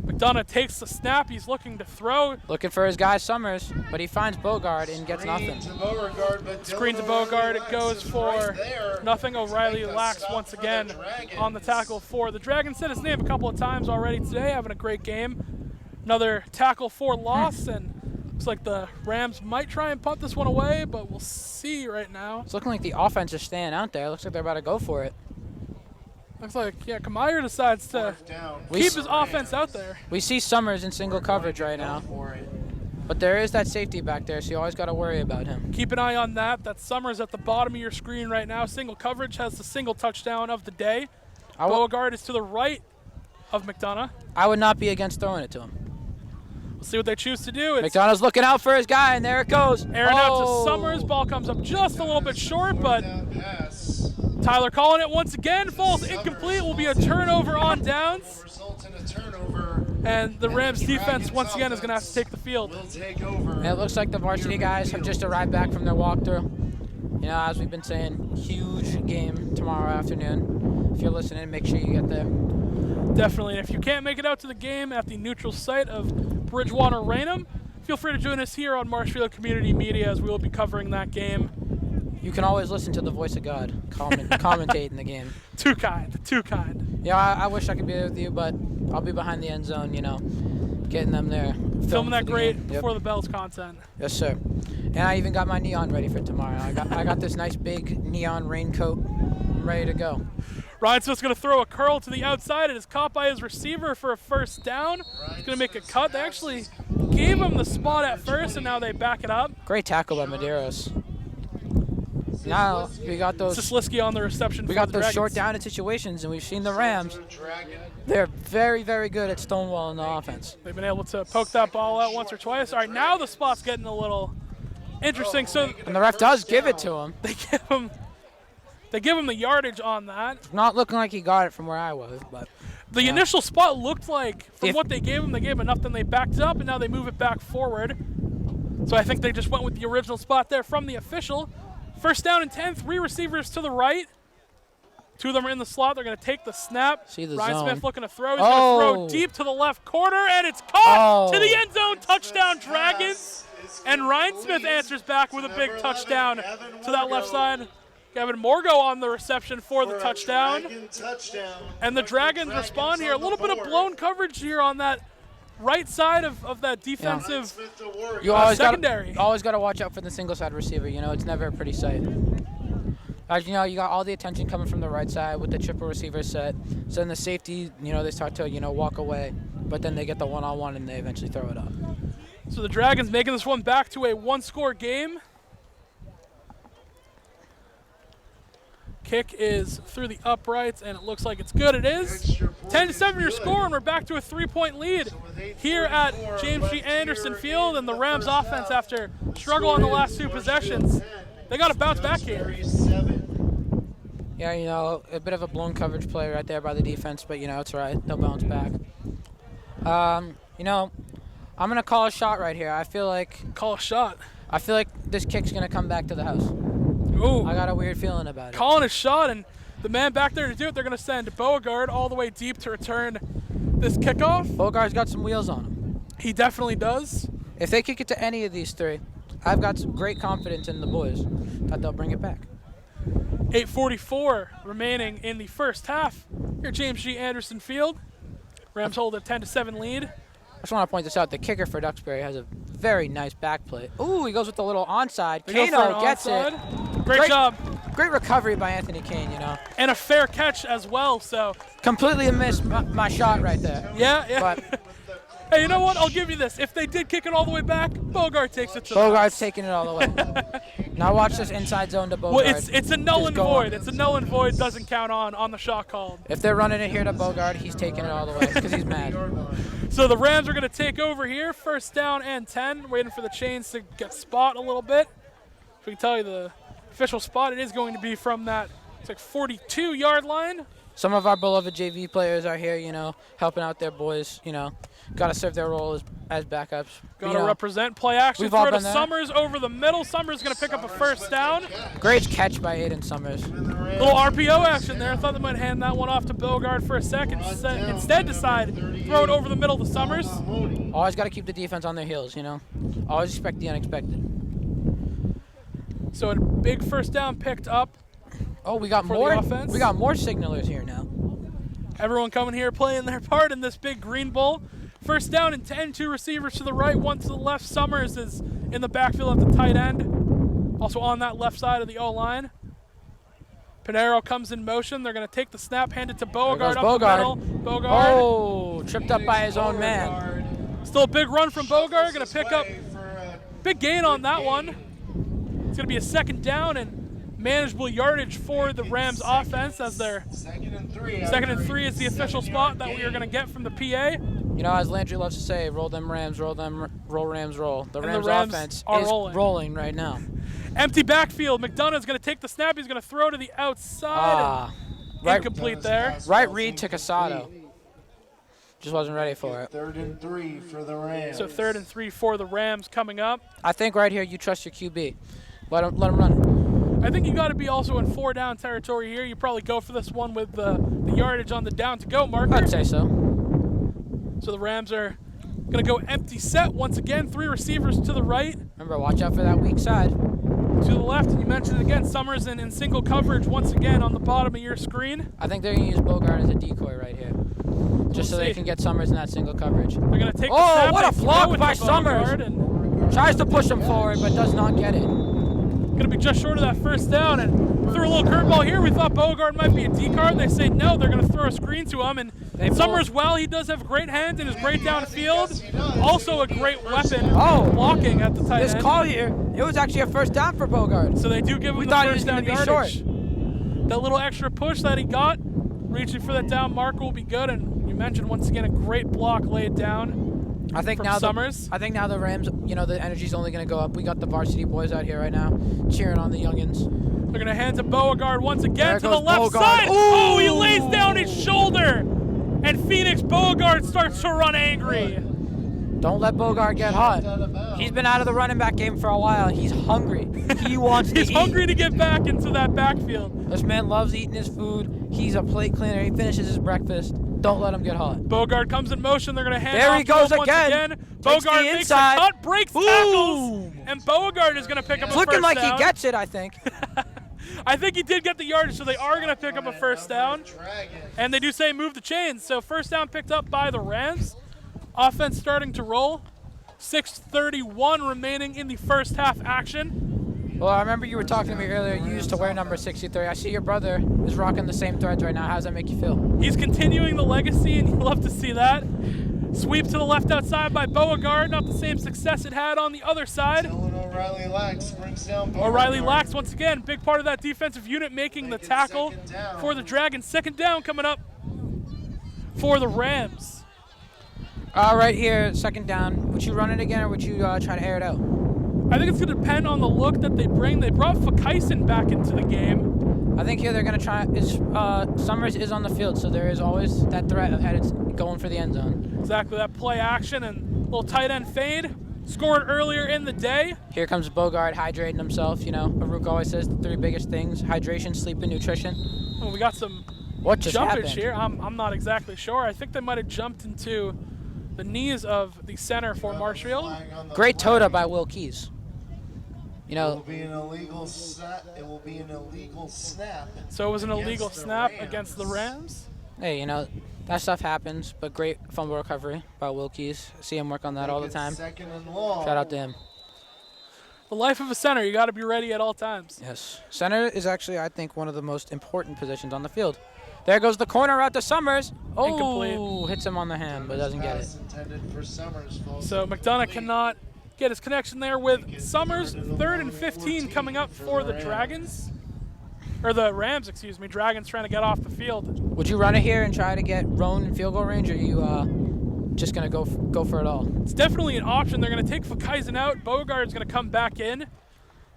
McDonough takes the snap. He's looking to throw. Looking for his guy Summers, but he finds Bogart and gets nothing. Screen to Bogart. It goes for nothing. O'Reilly lacks once again on the tackle for the Dragons. Said his name a couple of times already today, having a great game. Another tackle for loss, and looks like the Rams might try and punt this one away, but we'll see right now. It's looking like the offense is staying out there. Looks like they're about to go for it. Looks like, yeah, Pinheiro decides to keep his offense out there. We see Summers in single coverage right now. But there is that safety back there, so you always got to worry about him. Keep an eye on that. That Summers at the bottom of your screen right now. Single coverage has the single touchdown of the day. Beauregard is to the right of McDonough. I would not be against throwing it to him. We'll see what they choose to do. It's McDonough's looking out for his guy, and there it goes. airing out to Summers. Ball comes up just a little bit short, but Tyler calling it once again. Falls incomplete. Will be a turnover on downs. Result in a turnover. And the Rams defense, once again, is going to have to take the field. And it looks like the varsity guys have just arrived back from their walkthrough. You know, as we've been saying, huge game tomorrow afternoon. If you're listening, make sure you get there. Definitely. And if you can't make it out to the game at the neutral site of Bridgewater Raynham, feel free to join us here on Marshfield Community Media as we will be covering that game. You can always listen to the voice of God commentate in the game. Too kind, too kind. Yeah, I wish I could be there with you, but I'll be behind the end zone, you know, getting them there. Filming that great Yep. before the bells content. Yes, sir. And I even got my neon ready for tomorrow. I got this nice big neon raincoat. I'm ready to go. Ryan Smith's going to throw a curl to the outside. It is caught by his receiver for a first down. He's going to make a cut. They actually gave him the spot at first, and now they back it up. Great tackle by Medeiros. Now we got those. Sisliski on the reception. We got those short down situations, and we've seen the Rams. They're very, very good at stonewalling the offense. They've been able to poke that ball out once or twice. All right, now the spot's getting a little interesting. So And the ref does give it to him. They give him the yardage on that. Not looking like he got it from where I was, but The initial spot looked like, from what they gave him enough, then they backed it up, and now they move it back forward. So I think they just went with the original spot there from the official. First down and 10, 3 receivers to the right. 2 of them are in the slot. They're going to take the snap. See the Ryan zone. Smith looking to throw. He's going to throw deep to the left corner, and it's caught to the end zone. Touchdown, Dragons. And Ryan Smith answers back with a big touchdown to that left side. Gavin Morgo on the reception for the touchdown. And the Dragons respond here. A little bit of blown coverage here on that right side of that defensive secondary. You always got to watch out for the single side receiver. You know, it's never a pretty sight. As you know, you got all the attention coming from the right side with the triple receiver set. So then the safety, you know, they start to, you know, walk away. But then they get the one-on-one and they eventually throw it up. So the Dragons making this one back to a 1-score game. Kick is through the uprights, and it looks like it's good. It is. 10-7 your score, and we're back to a 3-point lead here at James G. Anderson Field. And the Rams offense, after struggle on the last 2 possessions, they got to bounce back here. Yeah, you know, a bit of a blown coverage play right there by the defense, but, you know, it's all right. They'll bounce back. You know, I'm going to call a shot right here. I feel like this kick's going to come back to the house. Ooh. I got a weird feeling about it. Calling a shot, and the man back there to do it, they're going to send Beauregard all the way deep to return this kickoff. Beauregard's got some wheels on him. He definitely does. If they kick it to any of these 3, I've got some great confidence in the boys that they'll bring it back. 8:44 remaining in the first half here at James G. Anderson Field. Rams hold a 10-7 lead. I just want to point this out. The kicker for Duxbury has a very nice back plate. Ooh, he goes with the little onside. Kano gets it. Great job. Great recovery by Anthony Kane, you know. And a fair catch as well, so. Completely missed my shot right there. Yeah. But hey, you know what? I'll give you this. If they did kick it all the way back, Beauregard takes it to Beauregard's taking it all the way. Now watch this inside zone to Beauregard. Well, it's a null and void. It's a null and void. Doesn't count on the shot called. If they're running it here to Beauregard, he's taking it all the way because he's mad. So the Rams are going to take over here. First down and 10. Waiting for the chains to get spot a little bit. If we can tell you the official spot, it is going to be from that, it's like 42-yard line. Some of our beloved JV players are here, you know, helping out their boys, you know. Got to serve their role as backups. Got to represent play action. We've all throw to been there. Summers over the middle. Summers going to pick up a first down. Great catch by Aiden Summers. Little RPO action there. I thought they might hand that one off to Beauregard for a second. Instead decide throw it over the middle to Summers. Always got to keep the defense on their heels, you know. Always expect the unexpected. So a big first down picked up. Oh, we got more. We got more signalers here now. Everyone coming here playing their part in this big Green Bowl. First down and 10, 2 receivers to the right, 1 to the left. Summers is in the backfield at the tight end. Also on that left side of the O-line. Pinheiro comes in motion. They're going to take the snap, hand it to Beauregard up the middle. Beauregard. Oh, tripped up by his own man. Still a big run from Beauregard. Going to pick up big gain on that one. It's going to be a second down and manageable yardage for the Rams offense as their second and 3 is the official spot that we are going to get from the PA. You know, as Landry loves to say, roll them Rams, roll Rams, roll. The Rams offense is rolling right now. Empty backfield. McDonough's going to take the snap. He's going to throw to the outside. Incomplete there. Right read to Casado. Just wasn't ready for it. 3rd and 3 for the Rams. So 3rd and 3 for the Rams coming up. I think right here you trust your QB. Let him run. I think you got to be also in 4-down territory here. You probably go for this one with the yardage on the down-to-go marker. I'd say so. So the Rams are going to go empty set once again. 3 receivers to the right. Remember, watch out for that weak side. To the left, and you mentioned it again, Summers in single coverage once again on the bottom of your screen. I think they're going to use Bogart as a decoy right here. Just so they can get Summers in that single coverage. They're going to take the Oh, snap. what a They block throw it by to Bogart, Summers. and Tries to push him forward, but does not get it. going to be just short of that 1st down, and threw a little curveball here. We thought Bogart might be a D-card. They say no, they're going to throw a screen to him, and Summers, while he does have great hands and is great downfield, also a great weapon blocking at the tight end. This call here, it was actually a 1st down for Bogart. So they do give him We the thought he was 1st down going to be yardage. short. That little extra push that he got, reaching for that down mark will be good, and you mentioned once again a great block laid down. I think from now Summers. I think now the Rams, the energy's only going to go up. We got the varsity boys out here right now, cheering on the youngins. They're going to hand to Beauregard once again There to the goes left Beauregard. side. Ooh! Oh, he lays down his shoulder, and Phoenix Beauregard starts to run angry. Don't let Bogart get hot. He's been out of the running back game for a while. He's hungry. He wants to eat. He's hungry to get back into that backfield. This man loves eating his food. He's a plate cleaner. He finishes his breakfast. Don't let him get hot. Beauregard comes in motion. They're going to hand There off he goes to him again. once again. Takes Beauregard the makes inside. a cut, breaks tackles, Boom. and Beauregard is going to pick up a It's first looking like down. he gets it, I think. I think he did get the yardage, so they are going to pick up a 1st down. And they do say move the chains. So 1st down picked up by the Rams. Offense starting to roll. 6:31 remaining in the 1st half action. Well, I remember you were talking to me earlier. You used to wear number 63. I see your brother is rocking the same threads right now. How does that make you feel? He's continuing the legacy, and you love to see that. Sweep to the left outside by Beauregard. Not the same success it had on the other side. O'Reilly Lax brings down O'Reilly Lax, once again, big part of that defensive unit, making the tackle for the Dragons. 2nd down coming up for the Rams. Right here, 2nd down. Would you run it again, or would you try to air it out? I think it's going to depend on the look that they bring. They brought Fakaisen back into the game. I think here they're going to try. Summers is on the field, so there is always that threat of going for the end zone. Exactly, that play action and little tight end fade. Scored earlier in the day. Here comes Bogart hydrating himself. Aruk always says the 3 biggest things: hydration, sleep, and nutrition. Oh, we got some What just jumpage happened? here. I'm not exactly sure. I think they might have jumped into the knees of the center for Marshfield. Great Toda by Will Keys. It will be an illegal snap. It will be an illegal snap. So it was an illegal against the snap Rams. against the Rams. Hey, that stuff happens, but great fumble recovery by Will Keys. See him work on that all the time. 2nd and long. Shout out to him. The life of a center, you got to be ready at all times. Yes. Center is actually, I think, one of the most important positions on the field. There goes the corner out to Summers. Oh, Incomplete. hits him on the hand, but doesn't get it. Pass intended for Summers, falls So McDonough cannot get his connection there with Summers. 3rd and 15 coming up for the Dragons. Or the Rams, excuse me. Dragons trying to get off the field. Would you run it here and try to get Roan in field goal range, or are you just going to go for it all? It's definitely an option. They're going to take Fakaisen out. Beauregard's going to come back in.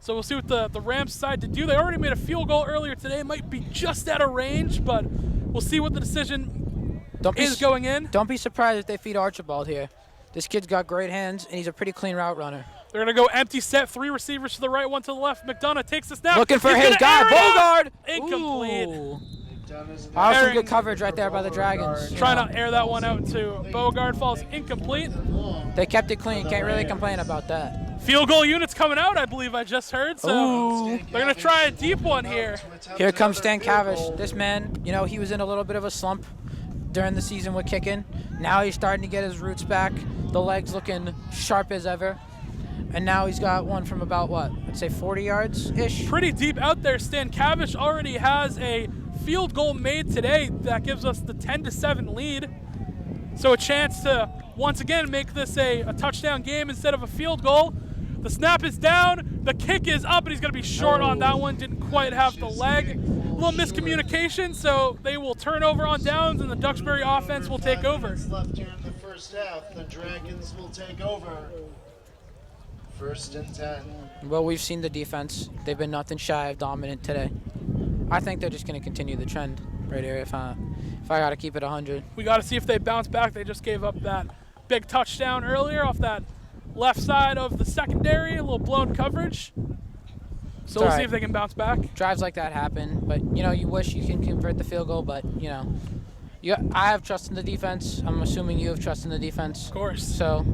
So we'll see what the Rams decide to do. They already made a field goal earlier today. It might be just out of range, but we'll see what the decision is going in. Don't be surprised if they feed Archibald here. This kid's got great hands, and he's a pretty clean route runner. They're going to go empty set. 3 receivers to the right, 1 to the left. McDonough takes the snap. Looking for He's his gonna guy, air it out. Bogard. Incomplete. Ooh. Dennis Awesome Airing- good coverage right there by the Dragons. Trying to air that one out to Beauregard. Falls incomplete. They kept it clean. Can't really complain about that. Field goal units coming out, I believe I just heard. So Ooh. they're going to try a deep one here. Here comes Stan Cavish. This man, he was in a little bit of a slump during the season with kicking. Now he's starting to get his roots back. The legs looking sharp as ever. And now he's got one from about, I'd say 40 yards-ish. Pretty deep out there. Stan Cavish already has a field goal made today that gives us the 10-7 lead. So a chance to once again make this a touchdown game instead of a field goal. The snap is down, the kick is up, and he's going to be short on that one. Didn't quite have the leg. A little miscommunication, so they will turn over on downs, and the Duxbury offense will take over. Left here in the 1st half. The Dragons will take over. 1st and 10. Well, we've seen the defense. They've been nothing shy of dominant today. I think they're just going to continue the trend right here if I got to keep it 100. We got to see if they bounce back. They just gave up that big touchdown earlier off that left side of the secondary, a little blown coverage. So we'll see if they can bounce back. Drives like that happen, but, you wish you can convert the field goal, but, I have trust in the defense. I'm assuming you have trust in the defense. Of course. So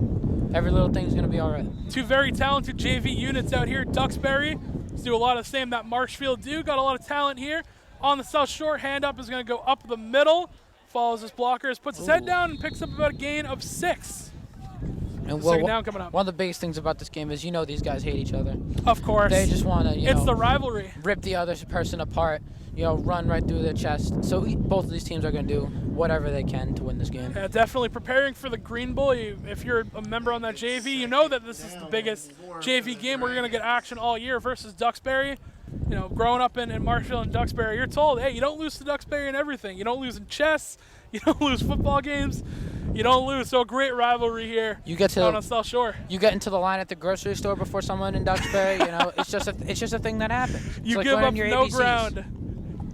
every little thing's going to be all right. Two very talented JV units out here. Duxbury do a lot of the same that Marshfield do. Got a lot of talent here. On the South Shore, hand up is going to go up the middle. Follows his blockers, puts his head down, and picks up about a gain of 6. And second down coming up. One of the biggest things about this game is these guys hate each other. Of course. They just want to, it's the rivalry. Rip the other person apart, run right through their chest. So both of these teams are going to do whatever they can to win this game. Yeah, definitely preparing for the Green Bowl. If you're a member on that JV, you know that this is the biggest JV game where you're going to get action all year versus Duxbury. Growing up in Marshfield and Duxbury, you're told, hey, you don't lose to Duxbury in everything. You don't lose in chess. You don't lose football games. You don't lose. So a great rivalry here. You get on South Shore. You get into the line at the grocery store before someone in Duxbury. It's just a thing that happens. You like give up your no ABCs. ground.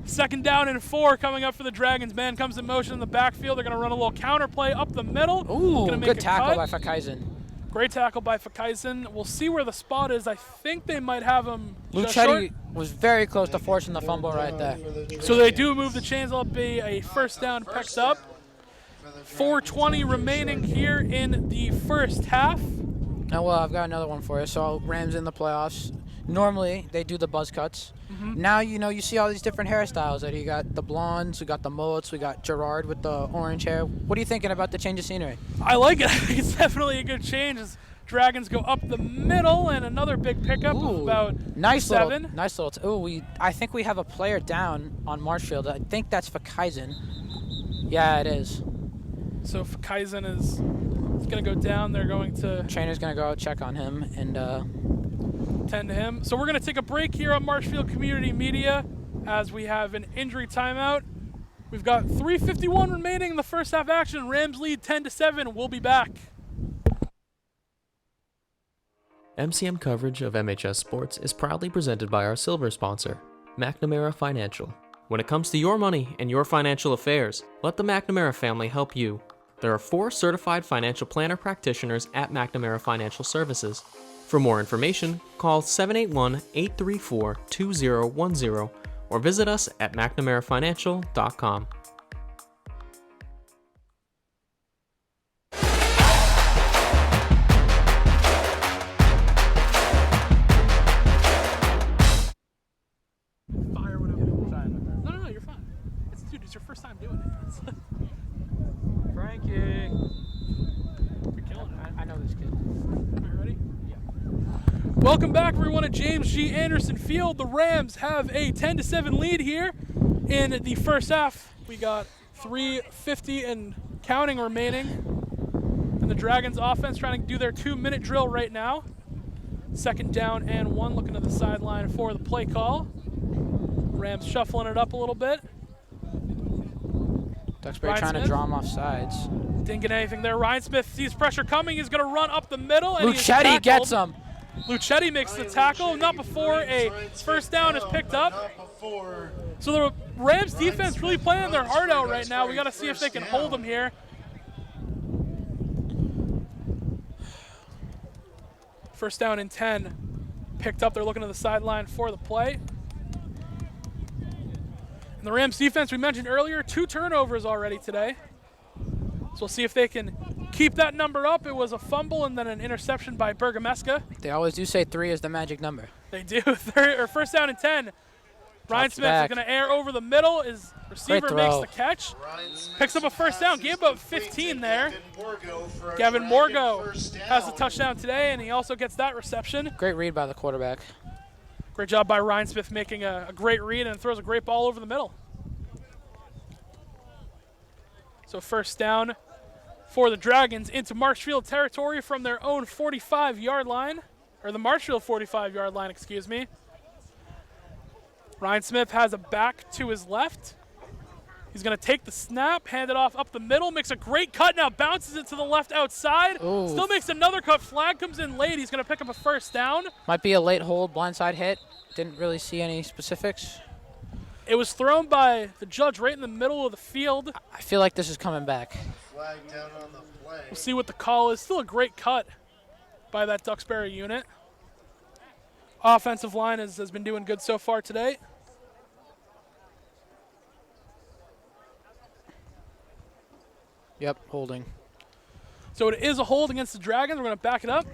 Second down and 4 coming up for the Dragons. Man comes in motion in the backfield. They're going to run a little counter play up the middle. Ooh, good tackle by Fakaisen. Great tackle by Fakaisen. We'll see where the spot is. I think they might have him Luchetti was very close to forcing the fumble right there. So they do move the chains. It'll be a first down picked up. 4:20 remaining here in the first half. Now, I've got another one for you. So Rams in the playoffs. Normally, they do the buzz cuts. Now, you see all these different hairstyles. You got the blondes, we got the mullets, we got Gerard with the orange hair. What are you thinking about the change of scenery? I like it. I think it's definitely a good change as Dragons go up the middle and another big pickup of about 7. Nice little. I think we have a player down on Marshfield. I think that's Fakaisen. Yeah, it is. So Fakaisen is going to go down. They're going to... Trainer's going to go check on him and... tend to him. So we're going to take a break here on Marshfield Community Media as we have an injury timeout. We've got 3:51 remaining in the first half action. Rams lead 10-7. We'll be back. MCM coverage of MHS Sports is proudly presented by our silver sponsor, McNamara Financial. When it comes to your money and your financial affairs, let the McNamara family help you. There are 4 certified financial planner practitioners at McNamara Financial Services. For more information, call 781-834-2010 or visit us at McNamaraFinancial.com. Fire whatever. No, you're fine. It's your first time doing it. Frankie. You're killing it. I know this kid. Am I ready? Welcome back, everyone, at James G. Anderson Field. The Rams have a 10-7 lead here in the first half. We got 3:50 and counting remaining. And the Dragons offense trying to do their 2-minute drill right now. Second down and 1, looking to the sideline for the play call. Rams shuffling it up a little bit. Duxbury trying to draw him off sides. Didn't get anything there. Ryan Smith sees pressure coming. He's going to run up the middle. And Luchetti gets him. Luchetti makes the tackle, not before a first down is picked up. So the Rams defense really playing their heart out right now. We got to see if they can hold them here. First down and 10 picked up. They're looking to the sideline for the play. And the Rams defense, we mentioned earlier, 2 turnovers already today. So we'll see if they can keep that number up. It was a fumble and then an interception by Bergameska. They always do say 3 is the magic number. They do. First down and 10. Ryan Smith is going to air over the middle. His receiver makes the catch. Picks up a first down. Gave about 15 there. Gavin Morgo has the touchdown today, and he also gets that reception. Great read by the quarterback. Great job by Ryan Smith making a great read and throws a great ball over the middle. So first down for the Dragons into Marshfield territory from their own 45-yard line, or the Marshfield 45-yard line, excuse me. Ryan Smith has a back to his left. He's going to take the snap, hand it off up the middle, makes a great cut, now bounces it to the left outside. Ooh. Still makes another cut. Flag comes in late. He's going to pick up a first down. Might be a late hold, blindside hit. Didn't really see any specifics. It was thrown by the judge right in the middle of the field. I feel like this is coming back. Flag down on the play. We'll see what the call is. Still a great cut by that Duxbury unit. Offensive line has been doing good so far today. Yep, holding. So it is a hold against the Dragons. We're going to back it up.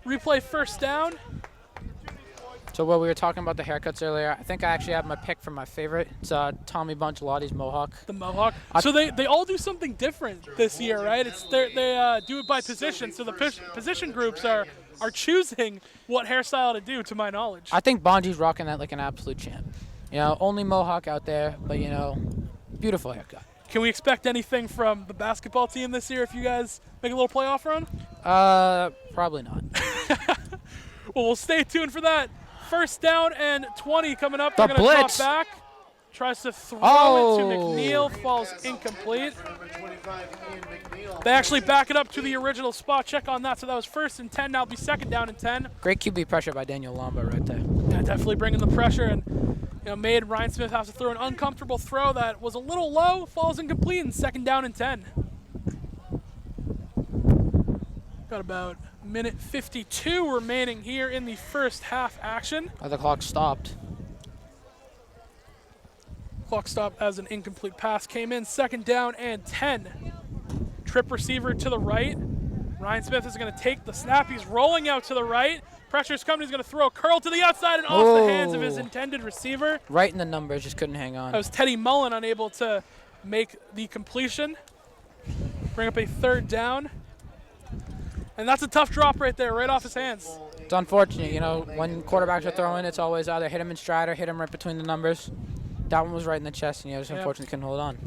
Replay first down. So while we were talking about the haircuts earlier, I think I actually have my pick for my favorite. It's Tommy Bunchelotti's mohawk. The mohawk. So they all do something different this year, right? They do it by position. So the position groups are choosing what hairstyle to do, to my knowledge. I think Bonji's rocking that like an absolute champ. You know, only mohawk out there, but you know, beautiful haircut. Can we expect anything from the basketball team this year if you guys make a little playoff run? Probably not. Well, we'll stay tuned for that. First down and 20 coming up. The They're going to blitz. drop back. Tries to throw Oh. it to McNeil. Falls incomplete. Number 25, Ian McNeil. They actually back it up to the original spot check on that. So that was first and 10. Now it'll be second down and 10. Great QB pressure by Daniel Lamba right there. Yeah, definitely bringing the pressure and made Ryan Smith have to throw an uncomfortable throw that was a little low. Falls incomplete and second down and 10. Got about minute 52 remaining here in the first half action. The clock stopped. Clock stop as an incomplete pass came in. Second down and 10. Trip receiver to the right. Ryan Smith is going to take the snap. He's rolling out to the right. Pressure's coming. He's going to throw a curl to the outside and off the hands of his intended receiver. Right in the numbers, just couldn't hang on. That was Teddy Mullen unable to make the completion. Bring up a third down. And that's a tough drop right there, right off his hands. It's unfortunate, you know, when quarterbacks are throwing, it's always either hit him in stride or hit him right between the numbers. That one was right in the chest, and just unfortunately couldn't hold on.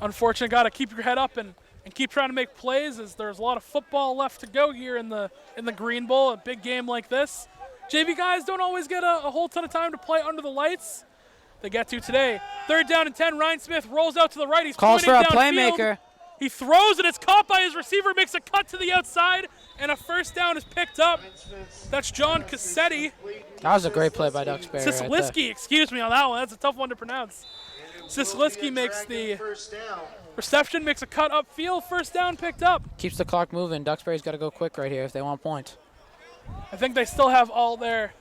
Unfortunate, got to keep your head up and keep trying to make plays, as there's a lot of football left to go here in the Green Bowl, a big game like this. JV guys don't always get a whole ton of time to play under the lights. They get to today. Third down and 10. Ryan Smith rolls out to the right. He's Calls for pointing a downfield. playmaker. He throws it. It's caught by his receiver. Makes a cut to the outside, and a first down is picked up. That's John Cassetti. That was a great play by Duxbury. Sisliski, excuse me on that one. That's a tough one to pronounce. Sisliski makes the reception, makes a cut upfield. First down picked up. Keeps the clock moving. Duxbury's got to go quick right here if they want points. I think they still have all their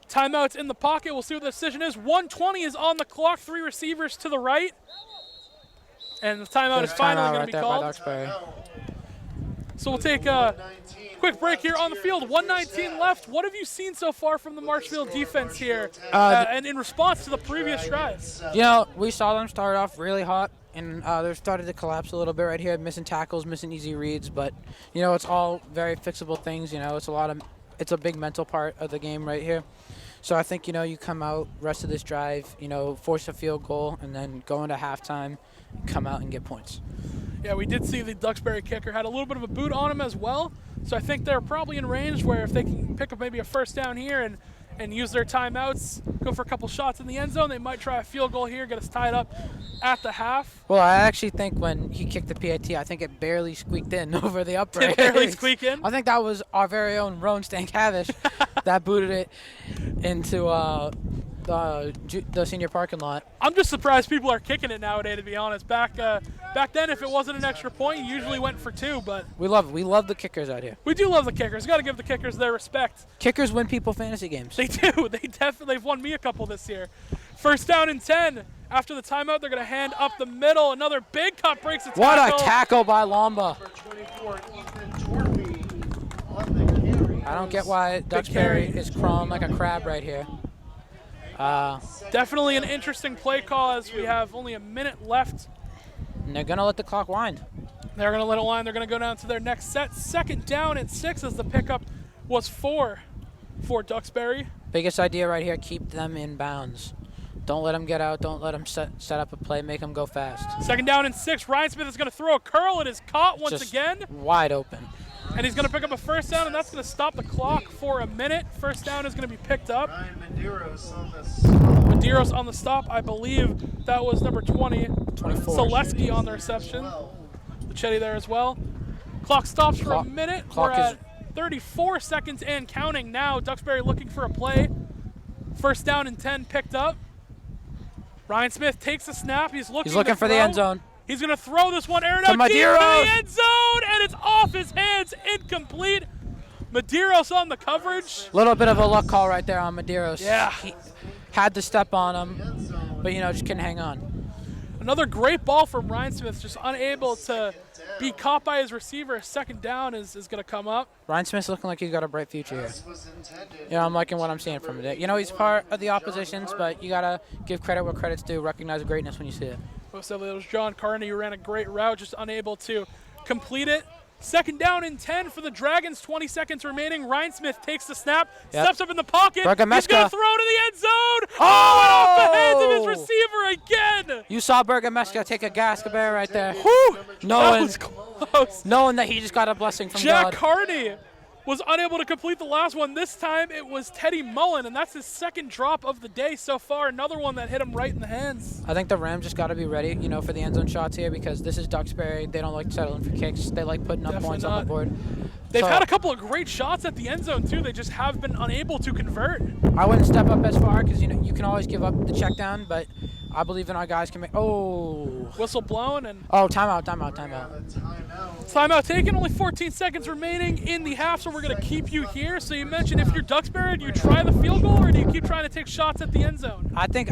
timeouts in the pocket. We'll see what the decision is. 1:20 is on the clock. 3 receivers to the right. And the timeout is finally going to be called. So we'll take a quick break here on the field. 1:19 left. What have you seen so far from the Marshfield defense here and in response to the previous drives? You know, we saw them start off really hot, and they started to collapse a little bit right here, missing tackles, missing easy reads. But, you know, it's all very fixable things. You know, it's a big mental part of the game right here. So I think, you know, you come out, rest of this drive, you know, force a field goal, and then go into halftime, come out and get points. Yeah, we did see the Duxbury kicker had a little bit of a boot on him as well. So I think they're probably in range where if they can pick up maybe a first down here and use their timeouts, go for a couple shots in the end zone, they might try a field goal here, get us tied up at the half. Well, I actually think when he kicked the PAT, I think it barely squeaked in over the upright. Did it barely squeak in? I think that was our very own Roan Stankiewicz that booted it into the senior parking lot. I'm just surprised people are kicking it nowadays, to be honest. Back then, if it wasn't an extra point, you usually went for 2, but We love the kickers out here. we do love the kickers. Got to give the kickers their respect. Kickers win people fantasy games. They do. They've won me a couple this year. First down and 10. After the timeout, they're going to hand up the middle. Another big cut breaks the tackle. What a tackle by Lamba. I don't get why Duxbury is crawling like a crab right here. Definitely an interesting play call as we have only a minute left. And they're going to let the clock wind. They're going to let it line. They're going to go down to their next set. Second down and 6 as the pickup was 4 for Duxbury. Biggest idea right here, keep them in bounds. Don't let them get out. Don't let them set up a play. Make them go fast. Second down and 6. Ryan Smith is going to throw a curl. It is caught once Just again. wide open. And he's going to pick up a first down, and that's going to stop the clock for a minute. First down is going to be picked up. Medeiros on the stop. I believe that was number 20. 24. Zaleski on the reception. Luchetti there as well. Clock stops for a minute. We're at 34 seconds and counting now. Duxbury looking for a play. First down and 10 picked up. Ryan Smith takes the snap. He's looking for the end zone. He's going to throw this one, air it out deep to the end zone, and it's off his hands, incomplete. Medeiros on the coverage. Little bit of a luck call right there on Medeiros. Yeah. He had to step on him, but, just couldn't hang on. Another great ball from Ryan Smith, just unable to be caught by his receiver. Second down is going to come up. Ryan Smith's looking like he's got a bright future here. I'm liking what I'm seeing from him. He's part of the oppositions, but you got to give credit where credit's due, recognize greatness when you see it. Most of it was John Carney who ran a great route, just unable to complete it. Second down and 10 for the Dragons, 20 seconds remaining. Ryan Smith takes the snap, steps up in the pocket. He's going to throw to the end zone. Oh, and off the hands of his receiver again. You saw Bergameska take a gasp of air right there. Whew, that was close. Knowing that he just got a blessing from Jack God. Carney was unable to complete the last one. This time it was Teddy Mullen, and that's his second drop of the day so far. Another one that hit him right in the hands. I think the Rams just got to be ready, for the end zone shots here because this is Duxbury. They don't like settling for kicks. They like putting up points on the board. They've had a couple of great shots at the end zone, too. They just have been unable to convert. I wouldn't step up as far because, you can always give up the check down, but I believe in our guys can make – Whistle blown and – timeout. Timeout taken, only 14 seconds remaining in the half, so we're going to keep you here. So you mentioned if you're Duxbury, do you try the field goal or do you keep trying to take shots at the end zone? I think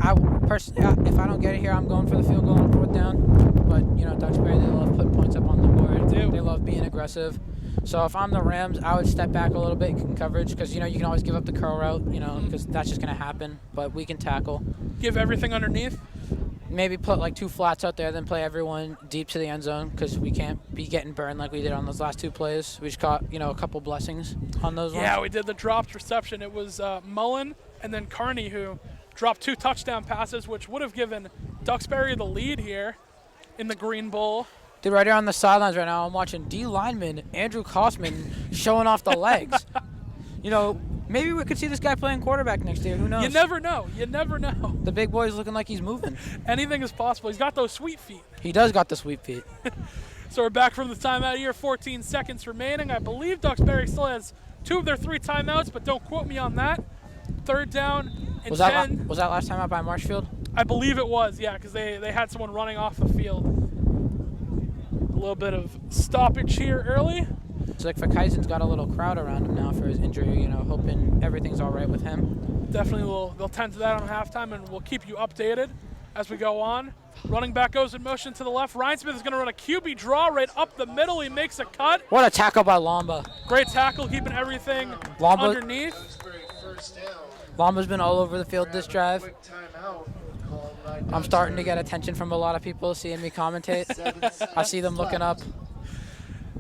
personally, if I don't get it here, I'm going for the field goal on fourth down. But, Duxbury, they love putting points up on the board. They love being aggressive. So if I'm the Rams, I would step back a little bit in coverage because, you can always give up the curl route, because that's just going to happen. But we can tackle. Give everything underneath? Maybe put like two flats out there, then play everyone deep to the end zone because we can't be getting burned like we did on those last two plays. We just caught, a couple blessings on those ones. Yeah, we did the dropped reception. It was Mullen and then Carney who dropped 2 touchdown passes, which would have given Duxbury the lead here in the Green Bowl. Dude, right here on the sidelines right now, I'm watching D lineman Andrew Kosman showing off the legs. Maybe we could see this guy playing quarterback next year. Who knows? You never know. The big boy's looking like he's moving. Anything is possible. He's got those sweet feet. He does got the sweet feet. So we're back from the timeout here. 14 seconds remaining. I believe Duxbury still has 2 of their 3 timeouts, but don't quote me on that. Third down and 10. Was that last time out by Marshfield? I believe it was, yeah, because they had someone running off the field. A little bit of stoppage here early. It's like Fakaisen's got a little crowd around him now for his injury, hoping everything's all right with him. Definitely they'll tend to that on halftime, and we'll keep you updated as we go on. Running back goes in motion to the left. Ryan Smith is going to run a QB draw right up the middle. He makes a cut. What a tackle by Lamba. Great tackle, keeping everything underneath. Lamba's been all over the field this drive. I'm starting to get attention from a lot of people seeing me commentate. I see them looking up.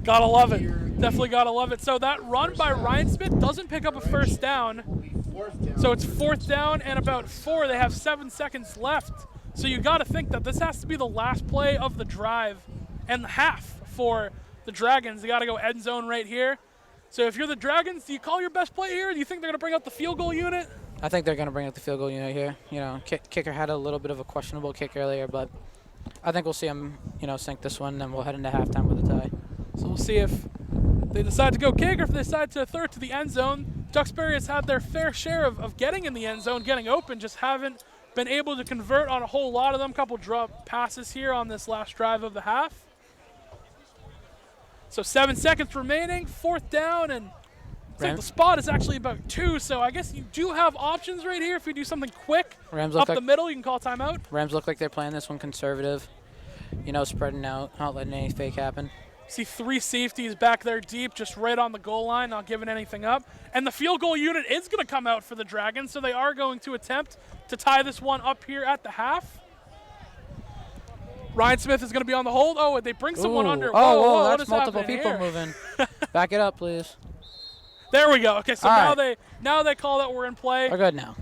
Gotta love it. Definitely gotta love it. So that run by Ryan Smith doesn't pick up a first down. So it's 4th down and about 4. They have 7 seconds left. So you gotta think that this has to be the last play of the drive and the half for the Dragons. They gotta go end zone right here. So if you're the Dragons, do you call your best play here? Do you think they're gonna bring out the field goal unit? I think they're gonna bring out the field goal unit here. Kicker had a little bit of a questionable kick earlier, but I think we'll see him, sink this one, and then we'll head into halftime with a tie. So we'll see if they decide to go kick or if they decide to throw it to the end zone. Duxbury has had their fair share of getting in the end zone, getting open, just haven't been able to convert on a whole lot of them. Couple drop passes here on this last drive of the half. So 7 seconds remaining, 4th down, and the spot is actually about 2, so I guess you do have options right here if you do something quick. Up the middle, you can call timeout. Rams look like they're playing this one conservative, spreading out, not letting any fake happen. See 3 safeties back there deep, just right on the goal line, not giving anything up. And the field goal unit is going to come out for the Dragons, so they are going to attempt to tie this one up here at the half. Ryan Smith is going to be on the hold. Oh, they bring someone under. Whoa, that's multiple people moving. Back it up, please. There we go. Okay, so now they call that we're in play. We're good now.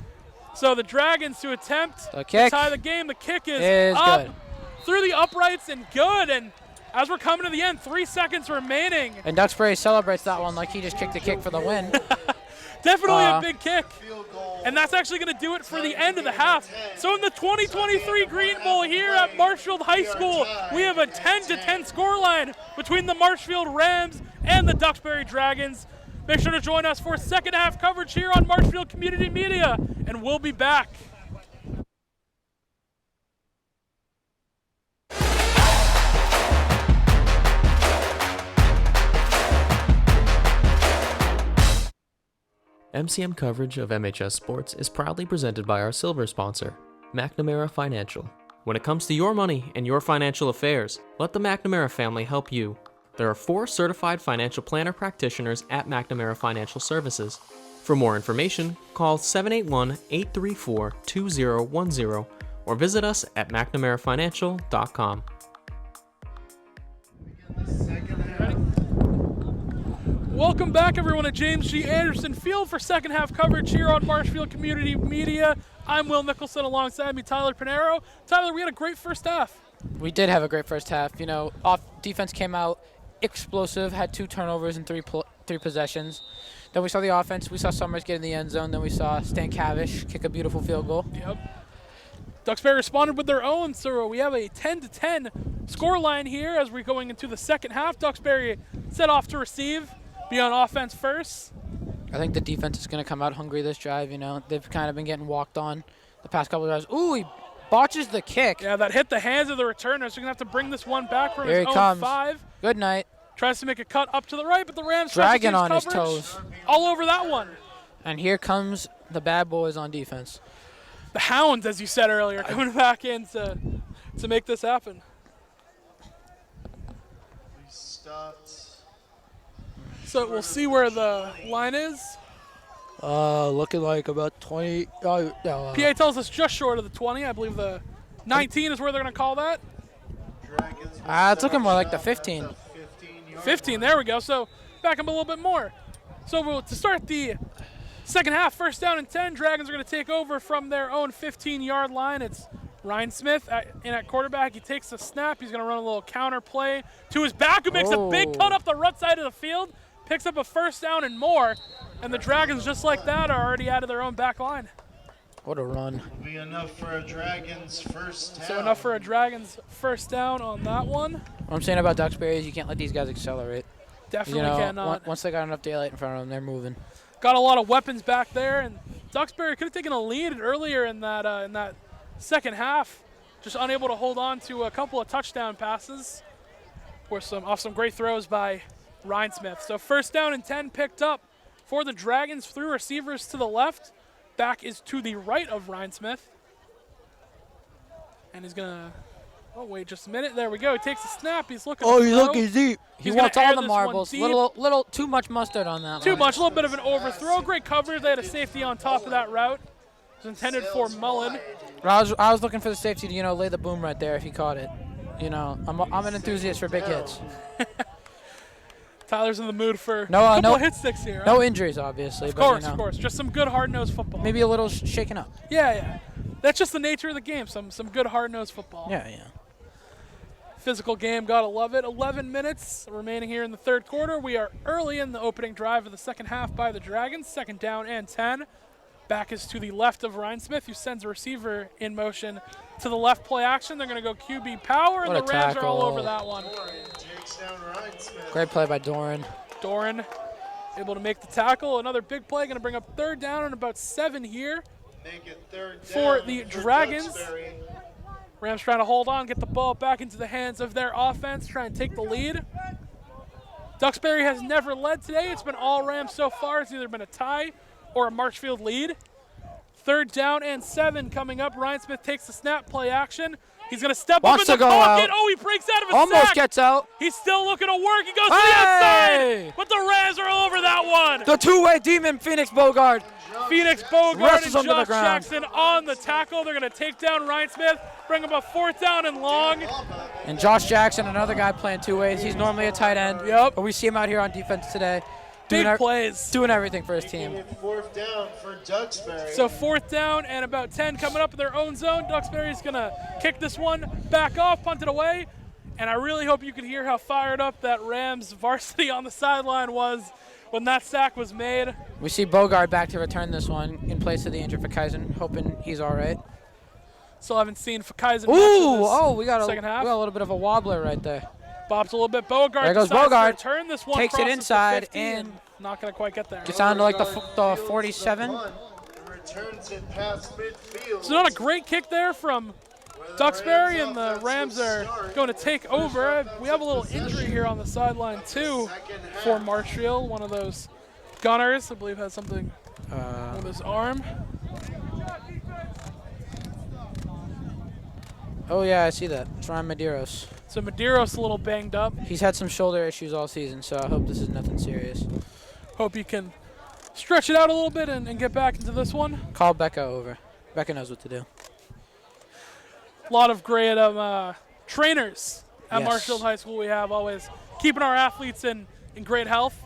So the Dragons to attempt to tie the game. The kick is up good. Through the uprights and good. And as we're coming to the end, 3 seconds remaining. And Duxbury celebrates that one like he just kicked the kick for the win. Definitely a big kick. And that's actually going to do it for the end of the half. So in the 2023 Green Bowl here at Marshfield High School, we have a 10-10 scoreline between the Marshfield Rams and the Duxbury Dragons. Make sure to join us for second half coverage here on Marshfield Community Media, and we'll be back. MCM coverage of MHS Sports is proudly presented by our silver sponsor, McNamara Financial. When it comes to your money and your financial affairs, let the McNamara family help you. There are 4 certified financial planner practitioners at McNamara Financial Services. For more information, call 781-834-2010 or visit us at McNamaraFinancial.com. Welcome back, everyone, at James G. Anderson Field for second half coverage here on Marshfield Community Media. I'm Will Nicholson, alongside me, Tyler Pinheiro. Tyler, we had a great first half. We did have a great first half. You know, defense came out explosive, had 2 turnovers and 3 possessions. Then we saw the offense. We saw Summers get in the end zone. Then we saw Stankiewicz kick a beautiful field goal. Yep. Duxbury responded with their own, so we have a 10-10 score line here as we're going into the second half. Duxbury set off to receive, be on offense first. I think the defense is going to come out hungry this drive. You know, they've kind of been getting walked on the past couple of drives. Ooh, he botches the kick. Yeah, that hit the hands of the returner, so you're going to have to bring this one back from Here his he own comes. 5. Good night. Tries to make a cut up to the right, but the Rams Dragging on his coverage toes. all over that one. And here comes the bad boys on defense. The Hounds, as you said earlier, coming back in to make this happen. We stopped. So we'll see where the line is. Looking like about 20. PA tells us just short of the 20. I believe the 19 is where they're going to call that. It's looking more like the 15. 15, there we go. So back up a little bit more. So to start the second half, first down and 10, Dragons are going to take over from their own 15-yard line. It's Ryan Smith in at quarterback. He takes the snap. He's going to run a little counter play to his back, who makes a big cut up the right side of the field, picks up a first down and more, and the Dragons, just like that, are already out of their own back line. What a run. Will be enough for a Dragons first down. So enough for a Dragons first down on that one. What I'm saying about Duxbury is you can't let these guys accelerate. Definitely You know, cannot. Once they got enough daylight in front of them, they're moving. Got a lot of weapons back there, and Duxbury could have taken a lead earlier in that second half. Just unable to hold on to a couple of touchdown passes, off some great throws by Ryan Smith. So first down and 10 picked up for the Dragons through receivers to the left. Back is to the right of Ryan Smith. And he's going to, wait just a minute. There we go. He takes a snap. He's looking to throw. deep. He He's wants gonna all air the this one marbles. deep. Little too much mustard on that Too one. much, a little bit of an overthrow. Great coverage. They had a safety on top of that route. It was intended for Mullen. I was looking for the safety to, lay the boom right there if he caught it. I'm an enthusiast for big hits. Tyler's in the mood for No, a couple no- of hit sticks here. No injuries, obviously. Of course. Just some good hard-nosed football. Maybe a little shaken up. Yeah. That's just the nature of the game. Some good hard-nosed football. Yeah. Physical game, gotta love it. 11 minutes remaining here in the third quarter. We are early in the opening drive of the second half by the Dragons. Second down and 10. Back is to the left of Ryan Smith, who sends a receiver in motion to the left play action. They're going to go QB power, and What the a Rams are all tackle. over that one. Takes down Ryan Smith. Great play by Doran. Doran able to make the tackle. Another big play, going to bring up third down and about 7 here. Make it third For down the Dragons. Duxbury. Rams trying to hold on, get the ball back into the hands of their offense, trying to take the lead. Duxbury has never led today. It's been all Rams so far. It's either been a tie or a Marshfield lead. Third down and 7 coming up. Ryan Smith takes the snap, play action. He's going to step up Wants in the to go pocket. out. Oh, he breaks out of a Almost sack. gets out. He's still looking to work. He goes to the Hey! outside, but the Rams are all over that one. The two-way demon, Phoenix Bogart. Phoenix Bogart and Wrestles him to the Josh ground. Jackson on the tackle. They're going to take down Ryan Smith, bring him a fourth down and long. And Josh Jackson, another guy playing two ways. He's normally a tight end. Yep. But we see him out here on defense today. Big Doing plays. Doing everything for his Making team. it fourth down for Duxbury. So fourth down and about 10 coming up in their own zone. Duxbury's going to kick this one back off, punt it away. And I really hope you could hear how fired up that Rams varsity on the sideline was when that sack was made. We see Bogart back to return this one in place of the injured Fakaizen, hoping he's all right. Still haven't seen Fakaizen. We got second half. a little bit of a wobbler right there. Bops a little bit. Bogart There goes decides Bogart. to return this one. Takes it crosses the inside 50 and not going to quite get there. Gets down to like the 47. Returns it past midfield. So not a great kick there from Duxbury, and the Rams are going to take over. We have a little injury here on the sideline too for Marshfield. One of those gunners, I believe, has something with his arm. Oh, yeah, I see that. It's Ryan Medeiros. So Medeiros a little banged up. He's had some shoulder issues all season, so I hope this is nothing serious. Hope he can stretch it out a little bit and get back into this one. Call Becca over. Becca knows what to do. A lot of great trainers at Yes. Marshfield High School. We have always keeping our athletes in great health.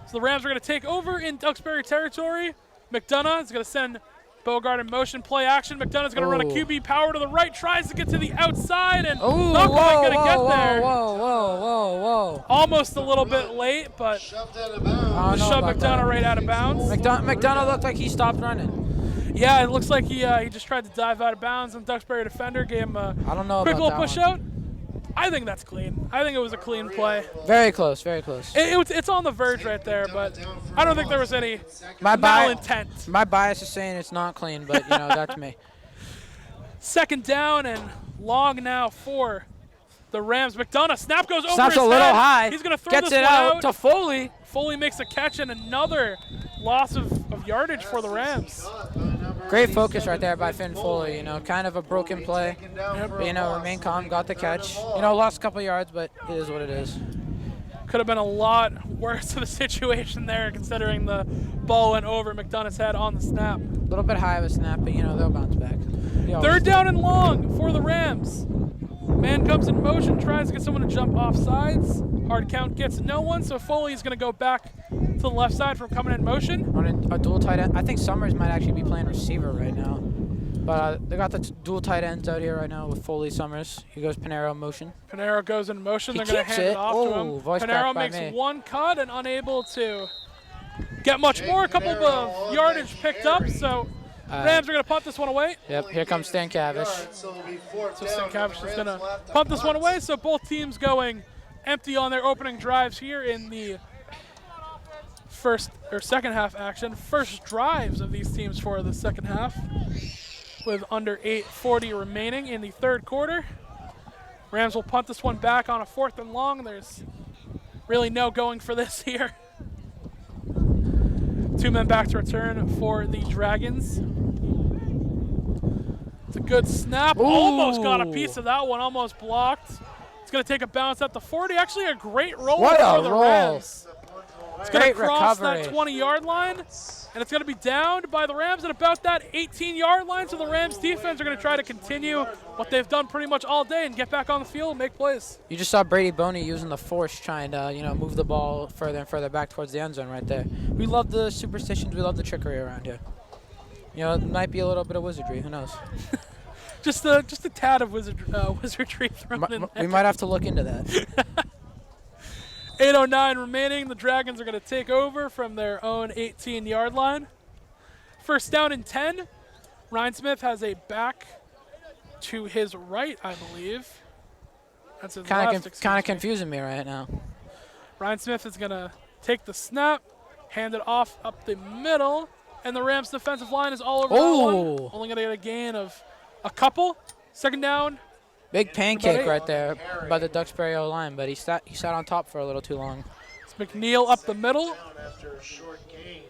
So the Rams are going to take over in Duxbury territory. McDonough is going to send Bogart in motion, play action. McDonough's going to run a QB power to the right, tries to get to the outside, and not quite going to get there. Whoa. Almost a little bit late, but Shoved out of bounds. shoved McDonough right out of bounds. McDonough looked like he stopped running. Yeah, it looks like he just tried to dive out of bounds, and Duxbury defender gave him a I don't know quick about little that push one. out. I think that's clean. I think it was a clean play. Very close, very close. It's on the verge right there, but I don't think there was any My malintent. My bias is saying it's not clean, but, you know, that's me. Second down and long now for the Rams. McDonough, snap goes over Snaps his a little head. high. He's going to throw Gets this it one out to Foley. Foley makes a catch and another loss of yardage for the Rams. Great focus right there by Finn Foley, you know, kind of a broken play. But, you know, remain calm, got the catch. You know, lost a couple yards, but it is what it is. Could have been a lot worse of a situation there considering the ball went over McDonough's head on the snap. A little bit high of a snap, but, you know, they'll bounce back. Third down and long for the Rams. Man comes in motion, tries to get someone to jump off sides. Hard count gets no one, so Foley's going to go back to the left side from coming in motion. Running a dual tight end. I think Summers might actually be playing receiver right now. But they got the dual tight ends out here right now with Foley, Summers. Here goes Pinheiro in motion. Pinheiro goes in motion. He They're going to keeps hand it it. off to Oh, him. voice Pinheiro cracked by makes me. one cut and unable to get much more. A couple of yardage picked up, so Rams are going to punt this one away. Yep, here comes Stan Cavish. So it'll be fourth So down Stan for Cavish the is going Rams to left. punt this one away. So both teams going empty on their opening drives here in the second half action. First drives of these teams for the second half with under 8:40 remaining in the third quarter. Rams will punt this one back on a 4th and long. There's really no going for this here. 2 men back to return for the Dragons. It's a good snap. Ooh. Almost got a piece of that one. Almost blocked. It's going to take a bounce at the 40. Actually, a great roll What for a the roll. Rams. It's going to Great cross recovery. that 20-yard line, and it's going to be downed by the Rams at about that 18-yard line. So the Rams defense are going to try to continue what they've done pretty much all day and get back on the field and make plays. You just saw Brady Boney using the force trying to, you know, move the ball further and further back towards the end zone right there. We love the superstitions. We love the trickery around here. You know, it might be a little bit of wizardry. Who knows? Just a tad of wizardry thrown in there. We might have to look into that. 8:09 remaining. The Dragons are going to take over from their own 18-yard line. First down and 10. Ryan Smith has a back to his right, I believe. That's his left. Kind of confusing me right now. Ryan Smith is going to take the snap, hand it off up the middle, and the Rams' defensive line is all over that one. Only going to get a gain of a couple. Second down. Big pancake right there by the Duxbury O-line, but he sat on top for a little too long. It's McNeil up the middle. After a short gain.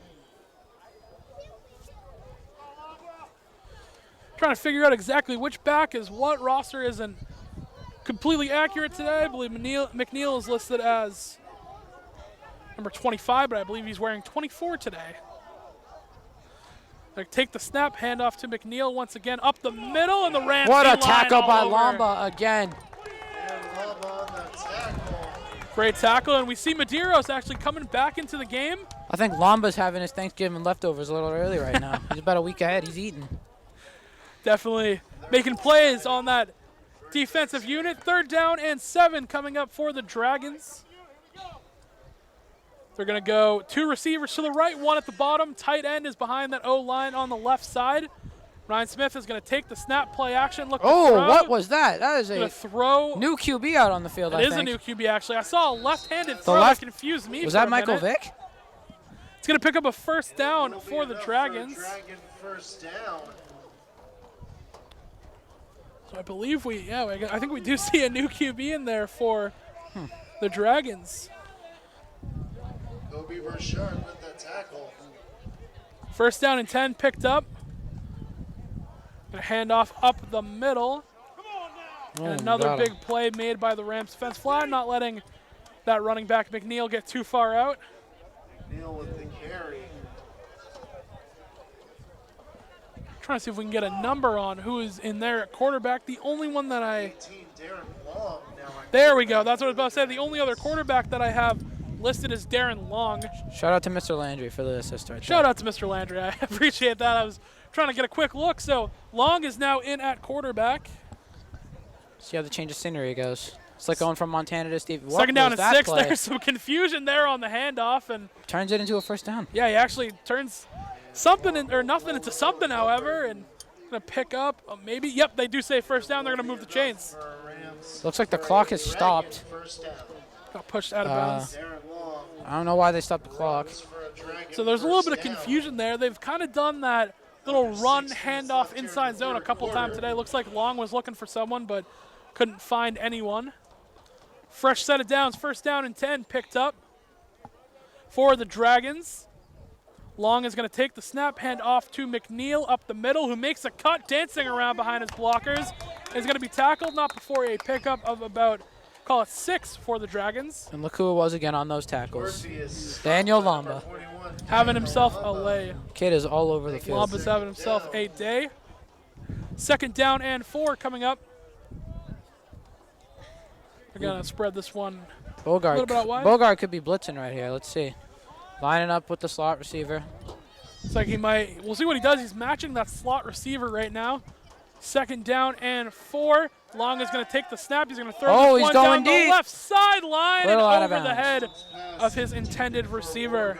Trying to figure out exactly which back is what. Roster isn't completely accurate today. I believe McNeil is listed as number 25, but I believe he's wearing 24 today. They take the snap, hand off to McNeil once again up the middle, and the Rams. What a D-line tackle all by over. Lamba again. Great tackle, and we see Medeiros actually coming back into the game. I think Lamba's having his Thanksgiving leftovers a little early right now. He's about a week ahead. He's eating. Definitely making plays on that defensive unit. Third down and 7 coming up for the Dragons. They're going to go 2 receivers to the right, 1 at the bottom. Tight end is behind that O-line on the left side. Ryan Smith is going to take the snap, play action, look to throw. What was that? That is a throw. new QB out on the field, I It think. is a new QB, actually. I saw a left-handed throw that confused me. Was for that a Michael minute. Vick? It's going to pick up a first down for the Dragons. Dragon first down. So I believe I think we do see a new QB in there for the Dragons. Kobe Burchard with the tackle. First down and 10 picked up. Gonna hand off up the middle. And another big play made by the Rams defense flat, not letting that running back McNeil get too far out. Neal with the carry. Trying to see if we can get a number on who is in there at quarterback. The only one that 18, Darren Long. there we go. That's what I was about to say. The only other quarterback that I have listed is Darren Long. Shout out to Mr. Landry for the assist right there. Shout out to Mr. Landry. I appreciate that. I was trying to get a quick look. So Long is now in at quarterback. See how the change of scenery goes. It's like going from Montana to Steve. Second down and 6. There's some confusion there on the handoff, and turns it into a first down. Yeah, he actually turns something or nothing into something. However, and gonna pick up maybe. Yep, they do say first down. They're gonna move the chains. Looks like the clock has stopped. Got pushed out of bounds. I don't know why they stopped the clock. So there's a little bit of confusion there. They've kind of done that little run handoff inside zone a couple times today. Looks like Long was looking for someone, but couldn't find anyone. Fresh set of downs. First down and 10 picked up for the Dragons. Long is going to take the snap, hand off to McNeil up the middle, who makes a cut, dancing around behind his blockers. Is going to be tackled, not before a pickup of about, call it 6 for the Dragons. And look who it was again on those tackles. Daniel Lamba. Having himself a lay. Kid is all over the field. Lamba's having himself a day. Second down and 4 coming up. We're going to spread this one a little bit out wide. Bogart could be blitzing right here. Let's see. Lining up with the slot receiver. It's like he might. We'll see what he does. He's matching that slot receiver right now. Second down and 4. Long is going to take the snap. He's going to throw this one down the left sideline and over the head of his intended receiver.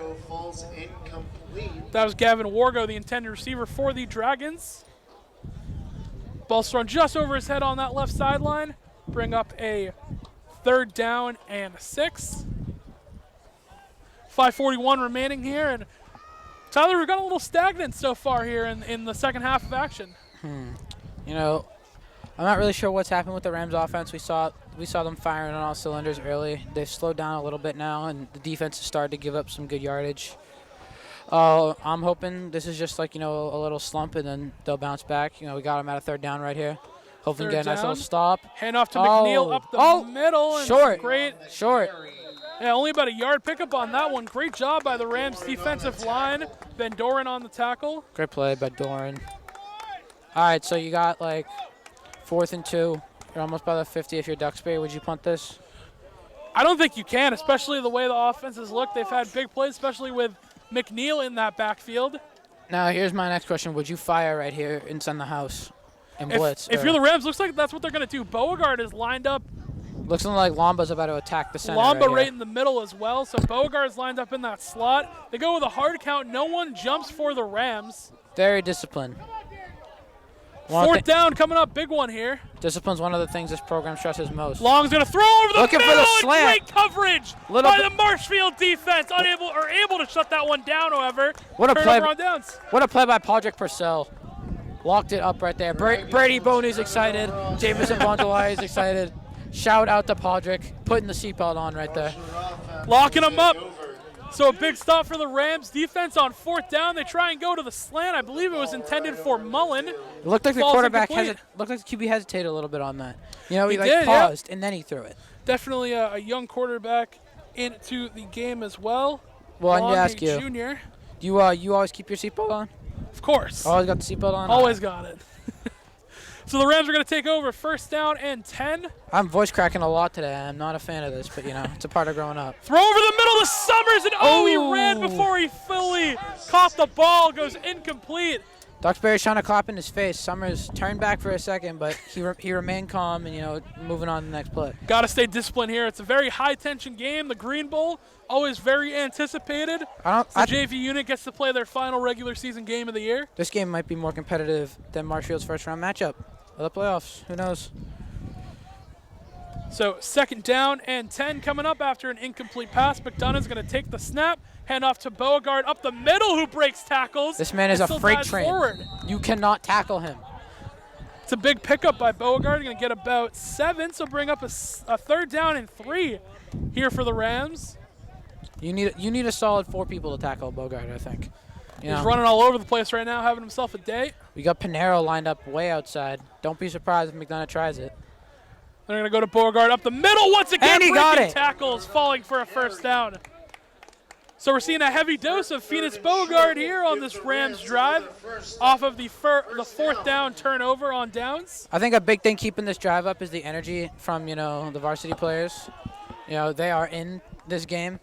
That was Gavin Wargo, the intended receiver for the Dragons. Ball's thrown just over his head on that left sideline. Bring up a third down and 6. 5:41 remaining here, and Tyler, we've got a little stagnant so far here in the second half of action. You know, I'm not really sure what's happened with the Rams offense. We saw them firing on all cylinders early. They've slowed down a little bit now, and the defense has started to give up some good yardage. I'm hoping this is just like, you know, a little slump, and then they'll bounce back. You know, we got them at a third down right here. Hopefully get a nice little stop. Hand off to McNeil up the middle. And short. Great. Short. Yeah, only about a yard pickup on that one. Great job by the Rams defensive line. Van Doren on the tackle. Great play by Doran. All right, so you got like 4th and 2. You're almost by the 50 if you're Duxbury. Would you punt this? I don't think you can, especially the way the offenses look. They've had big plays, especially with McNeil in that backfield. Now, here's my next question. Would you fire right here inside the house and blitz? If you're the Rams, looks like that's what they're going to do. Beauregard is lined up. Looks like Lamba's about to attack the center. Lamba right in the middle as well. So Beauregard's lined up in that slot. They go with a hard count. No one jumps for the Rams. Very disciplined. Fourth down coming up. Big one here. Discipline's one of the things this program stresses most. Long's going to throw over the Looking middle. for the slant. Great coverage by the Marshfield defense. Able to shut that one down, however. What a play. On downs. What a play by Padraig Purcell. Locked it up right there. Brady Boney's excited. Jameson Bondelai is excited. Shout out to Padraig, putting the seatbelt on right there. Locking him up. So a big stop for the Rams defense on 4th down. They try and go to the slant. I believe it was intended for Mullen. It looked like the quarterback looked like the QB hesitated a little bit on that. You know, he paused and then he threw it. Definitely a young quarterback into the game as well. Well, I need to ask you. Junior. You always keep your seatbelt on? Of course. Always got the seatbelt on? Always got it. So the Rams are going to take over 1st down and 10. I'm voice cracking a lot today. I'm not a fan of this, but, you know, it's a part of growing up. Throw over the middle to Summers, and he ran before he fully caught the ball. Goes incomplete. Duxbury's trying to clap in his face. Summers turned back for a second, but he remained calm and, you know, moving on to the next play. Got to stay disciplined here. It's a very high-tension game. The Green Bowl, always very anticipated. The JV unit gets to play their final regular season game of the year. This game might be more competitive than Marshfield's first-round matchup. The playoffs, who knows? So 2nd down and 10 coming up after an incomplete pass. McDonough's going to take the snap, hand off to Beauregard up the middle, who breaks tackles. This man is a freight train. Forward. You cannot tackle him. It's a big pickup by Beauregard. Going to get about 7, so bring up a 3rd down and 3 here for the Rams. You need a solid 4 people to tackle Beauregard, I think. You He's know, running all over the place right now, having himself a day. we got Pinheiro lined up way outside. Don't be surprised if McDonough tries it. They're going to go to Beauregard up the middle once again. And he got breaking it. tackles, falling for a first down. So we're seeing a heavy dose of Phoenix Beauregard here on this Rams drive off of the fourth down turnover on downs. I think a big thing keeping this drive up is the energy from, the varsity players. They are in this game.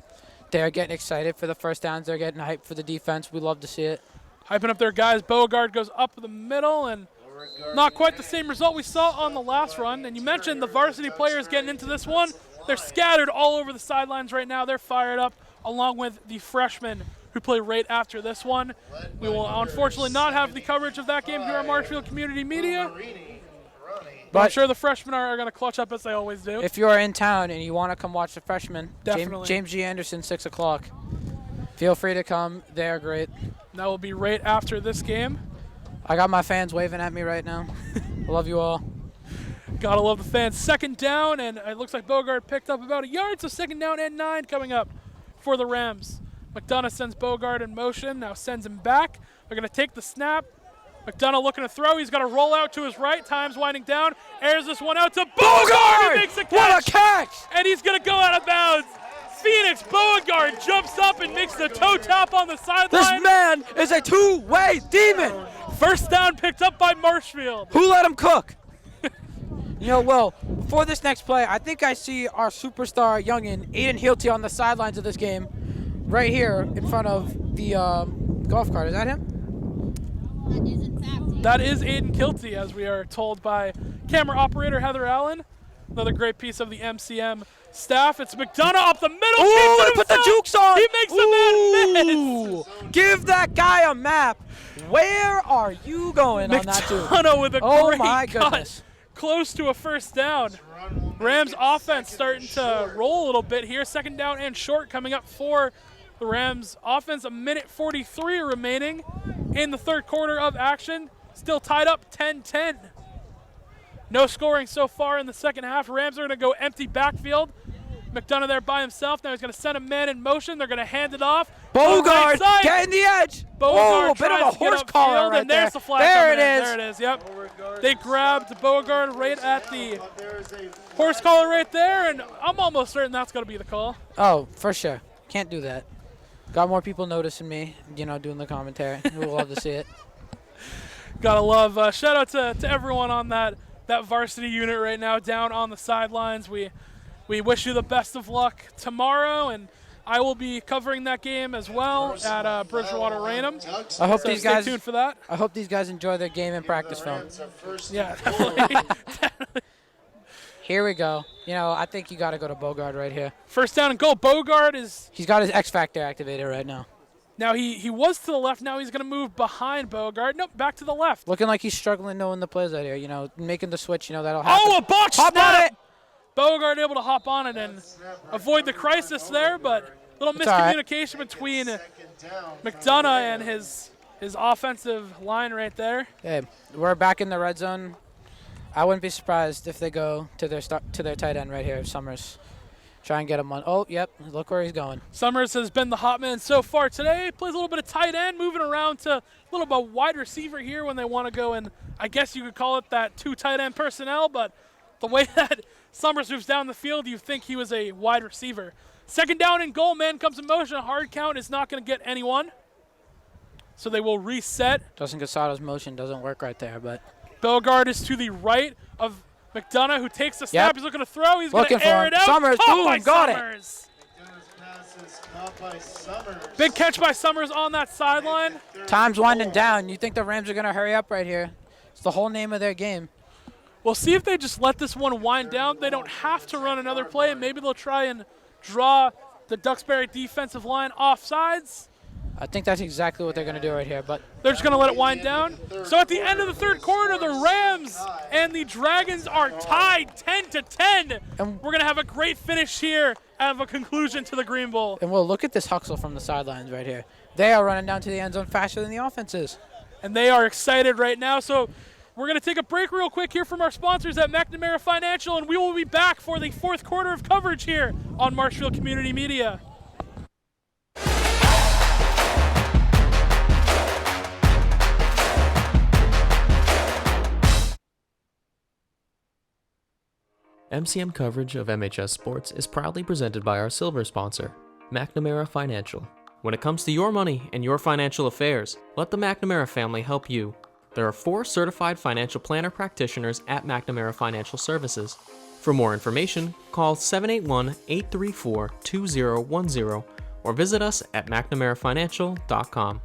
They're getting excited for the first downs. They're getting hyped for the defense. We love to see it. Hyping up their guys. Beauregard goes up the middle, and not quite the same result we saw on the last run. And you mentioned the varsity players getting into this one. They're scattered all over the sidelines right now. They're fired up, along with the freshmen who play right after this one. We will unfortunately not have the coverage of that game here on Marshfield Community Media. But I'm sure the freshmen are going to clutch up as they always do. If you're in town and you want to come watch the freshmen, Definitely. James G. Anderson, 6 o'clock. Feel free to come. They're great. That will be right after this game. I got my fans waving at me right now. I love you all. Gotta love the fans. Second down, and it looks like Beauregard picked up about a yard, so second down and 9 coming up for the Rams. McDonough sends Beauregard in motion, now sends him back. They're going to take the snap. McDonough looking to throw. He's got to roll out to his right. Time's winding down. Airs this one out to Beauregard. He makes a catch. What a catch! And he's going to go out of bounds. Phoenix Beauregard jumps up and makes the toe tap on the sideline. This man is a two-way demon. First down picked up by Marshfield. Who let him cook? Will, before this next play, I think I see our superstar youngin, Aiden Hilty, on the sidelines of this game, right here in front of the golf cart. Is that him? That is Aiden Kilty, as we are told by camera operator Heather Allen. Another great piece of the MCM staff. It's McDonough up the middle. Ooh, they put the jukes on. He makes the man miss. Give that guy a map. Where are you going on that juke? McDonough with a great my cut. goodness. Close to a first down. Rams offense starting to roll a little bit here. Second down and short coming up for the Rams offense. 1:43 remaining in the third quarter of action. Still tied up 10-10. No scoring so far in the second half. Rams are going to go empty backfield. McDonough there by himself. Now he's going to send a man in motion. They're going to hand it off. Beauregard getting the edge. Beauregard bit of a horse collar right and there's the flag. There it in. is. There it is. Yep. They grabbed Beauregard right at the horse collar right there, and I'm almost certain that's going to be the call. Oh, for sure. Can't do that. Got more people noticing me, doing the commentary. We'll love to see it. Gotta love. Shout out to everyone on that varsity unit right now down on the sidelines. We wish you the best of luck tomorrow, and I will be covering that game as well at Bridgewater Raynham. I hope So these stay guys. tuned for that. I hope these guys enjoy their game and practice film. Yeah, definitely. Here we go. I think you got to go to Beauregard right here. First down and goal. Beauregard is He's got his X Factor activated right now. now he was to the left. Now he's going to move behind Beauregard. Nope, back to the left. Looking like he's struggling knowing the plays out here. Making the switch. That'll happen. Oh, a botch Hop snap! on it. Beauregard able to hop on it and avoid the crisis there, but little It's all right. miscommunication between McDonough and his offensive line right there. Hey, we're back in the red zone. I wouldn't be surprised if they go to their tight end right here, Summers. Try and get him on. Oh, yep. Look where he's going. Summers has been the hot man so far today. Plays a little bit of tight end, moving around to a little bit wide receiver here when they want to go, and I guess you could call it that 2 tight end personnel, but the way that Summers moves down the field, you think he was a wide receiver. Second down and goal, man comes in motion. A hard count is not going to get anyone. So they will reset. Justin Casato's motion doesn't work right there, but Beauregard is to the right of McDonough, who takes the snap. Yep. He's looking to throw. He's going Looking to for air him. it out. Summers, Caught boom, by got it. Summers. Caught by Summers. Big catch by Summers on that sideline. time's winding down. You think the Rams are going to hurry up right here? It's the whole name of their game. We'll see if they just let this one wind down. They don't have to run another play, and maybe they'll try and draw the Duxbury defensive line off sides. I think that's exactly what they're going to do right here, but They're just going to let it wind down. So at the end of the third quarter, the Rams and the Dragons are tied 10-10. And- We're going to have a great finish here out of a conclusion to the Green Bowl. and we'll look at this hustle from the sidelines right here. They are running down to the end zone faster than the offense is. And they are excited right now. So we're going to take a break real quick here from our sponsors at McNamara Financial, and we will be back for the fourth quarter of coverage here on Marshfield Community Media. MCM coverage of MHS Sports is proudly presented by our silver sponsor, McNamara Financial. When it comes to your money and your financial affairs, let the McNamara family help you. There are 4 certified financial planner practitioners at McNamara Financial Services. For more information, call 781-834-2010 or visit us at McNamaraFinancial.com.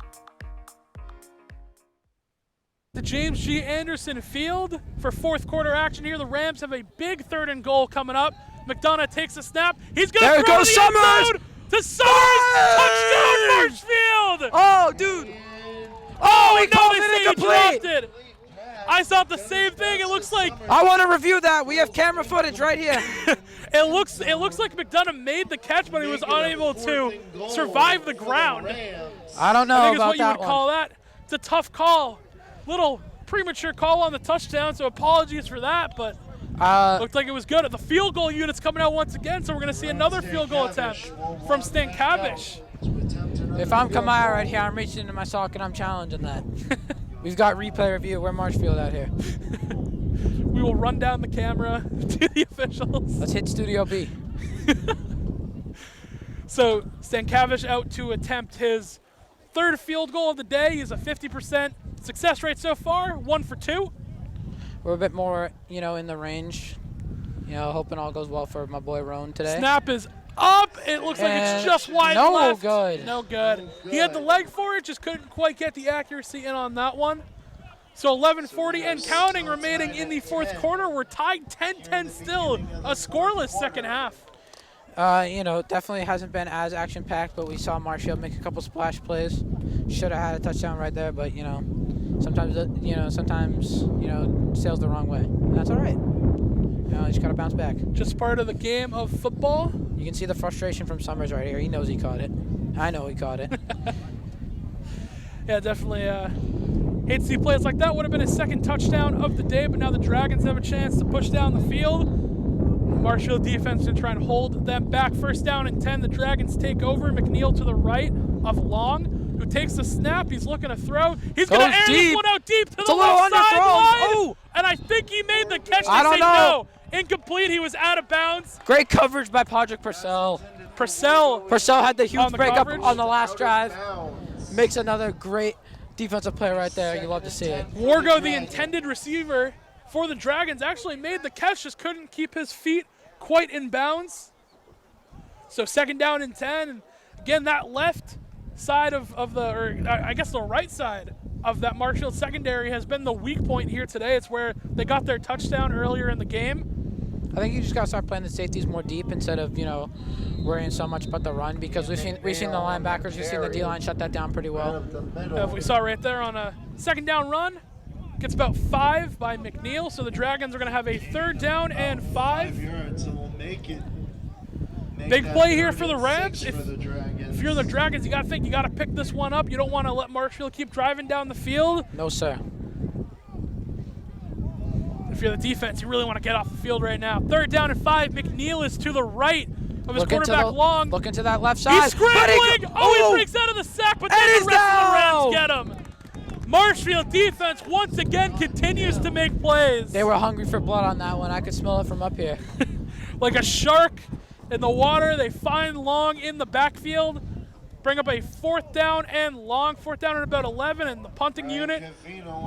The James G. Anderson Field for fourth quarter action here. The Rams have a big 3rd and goal coming up. McDonough takes a snap. He's going to throw goes to the end Summers! zone. To Summers! Touchdown, Marshfield! Oh, dude! Oh, he called they it say he incomplete! dropped it. I thought the same thing. It looks like I want to review that. We have camera footage right here. it looks like McDonough made the catch, but he was unable to survive the ground. I don't know I think is about what you that would call that. It's a tough call. Little premature call on the touchdown, so apologies for that, but one. looked like it was good. The field goal unit's coming out once again, so we're going to see another field goal attempt from Stankovic. If I'm Kamaya right here, I'm reaching into my sock and I'm challenging that. We've got replay review. We're Marshfield out here. We will run down the camera to the officials. Let's hit Studio B. So Stankovic out to attempt his 3rd field goal of the day. He's a 50% success rate so far, 1 for 2. We're a bit more, in the range. Hoping all goes well for my boy Roan today. Snap is up. It looks like it's just wide no left. good. No good. He had the leg for it, just couldn't quite get the accuracy in on that one. So 11:40 and counting remaining in the 4th quarter. We're tied 10-10 still. A scoreless second half. Definitely hasn't been as action-packed, but we saw Marshfield make a couple splash plays. Should have had a touchdown right there, but, sometimes sails the wrong way. And that's all right. You just got to bounce back. Just part of the game of football. You can see the frustration from Summers right here. He knows he caught it. I know he caught it. Yeah, definitely hate to see plays like that. Would have been his 2nd touchdown of the day, but now the Dragons have a chance to push down the field. Marshfield defense to try and hold them back. 1st down and 10. The Dragons take over. McNeil to the right of Long, who takes the snap. He's looking to throw. He's going to air this one out deep to the left sideline. Oh! And I think he made the catch. I don't know. No. Incomplete. He was out of bounds. Great coverage by Podrick Purcell. Purcell had the huge break up coverage. on the last drive. Makes another great defensive play right there. You love to see it. Wargo, the intended receiver for the Dragons, actually made the catch, just couldn't keep his feet quite in bounds. So 2nd down and 10. And again, that left side the right side of that Marshfield secondary has been the weak point here today. It's where they got their touchdown earlier in the game. I think you just got to start playing the safeties more deep instead of, worrying so much about the run, because we've seen the linebackers, we've seen the D-line shut that down pretty well. We saw right there on a 2nd down run, gets about 5 by McNeil, so the Dragons are going to have a 3rd down and 5. Big play here for the Rams. If you're the Dragons, you got to think you got to pick this one up. You don't want to let Marshfield keep driving down the field. No, sir. If you're the defense, you really want to get off the field right now. 3rd down and 5. McNeil is to the right of his quarterback Long. Look into that left side. He's scrambling. He breaks out of the sack, but then the rest of the Rams get him. Marshfield defense once again continues to make plays. They were hungry for blood on that one. I could smell it from up here. Like a shark in the water, they find Long in the backfield. Bring up a 4th down and long. 4th down and about 11, and the punting unit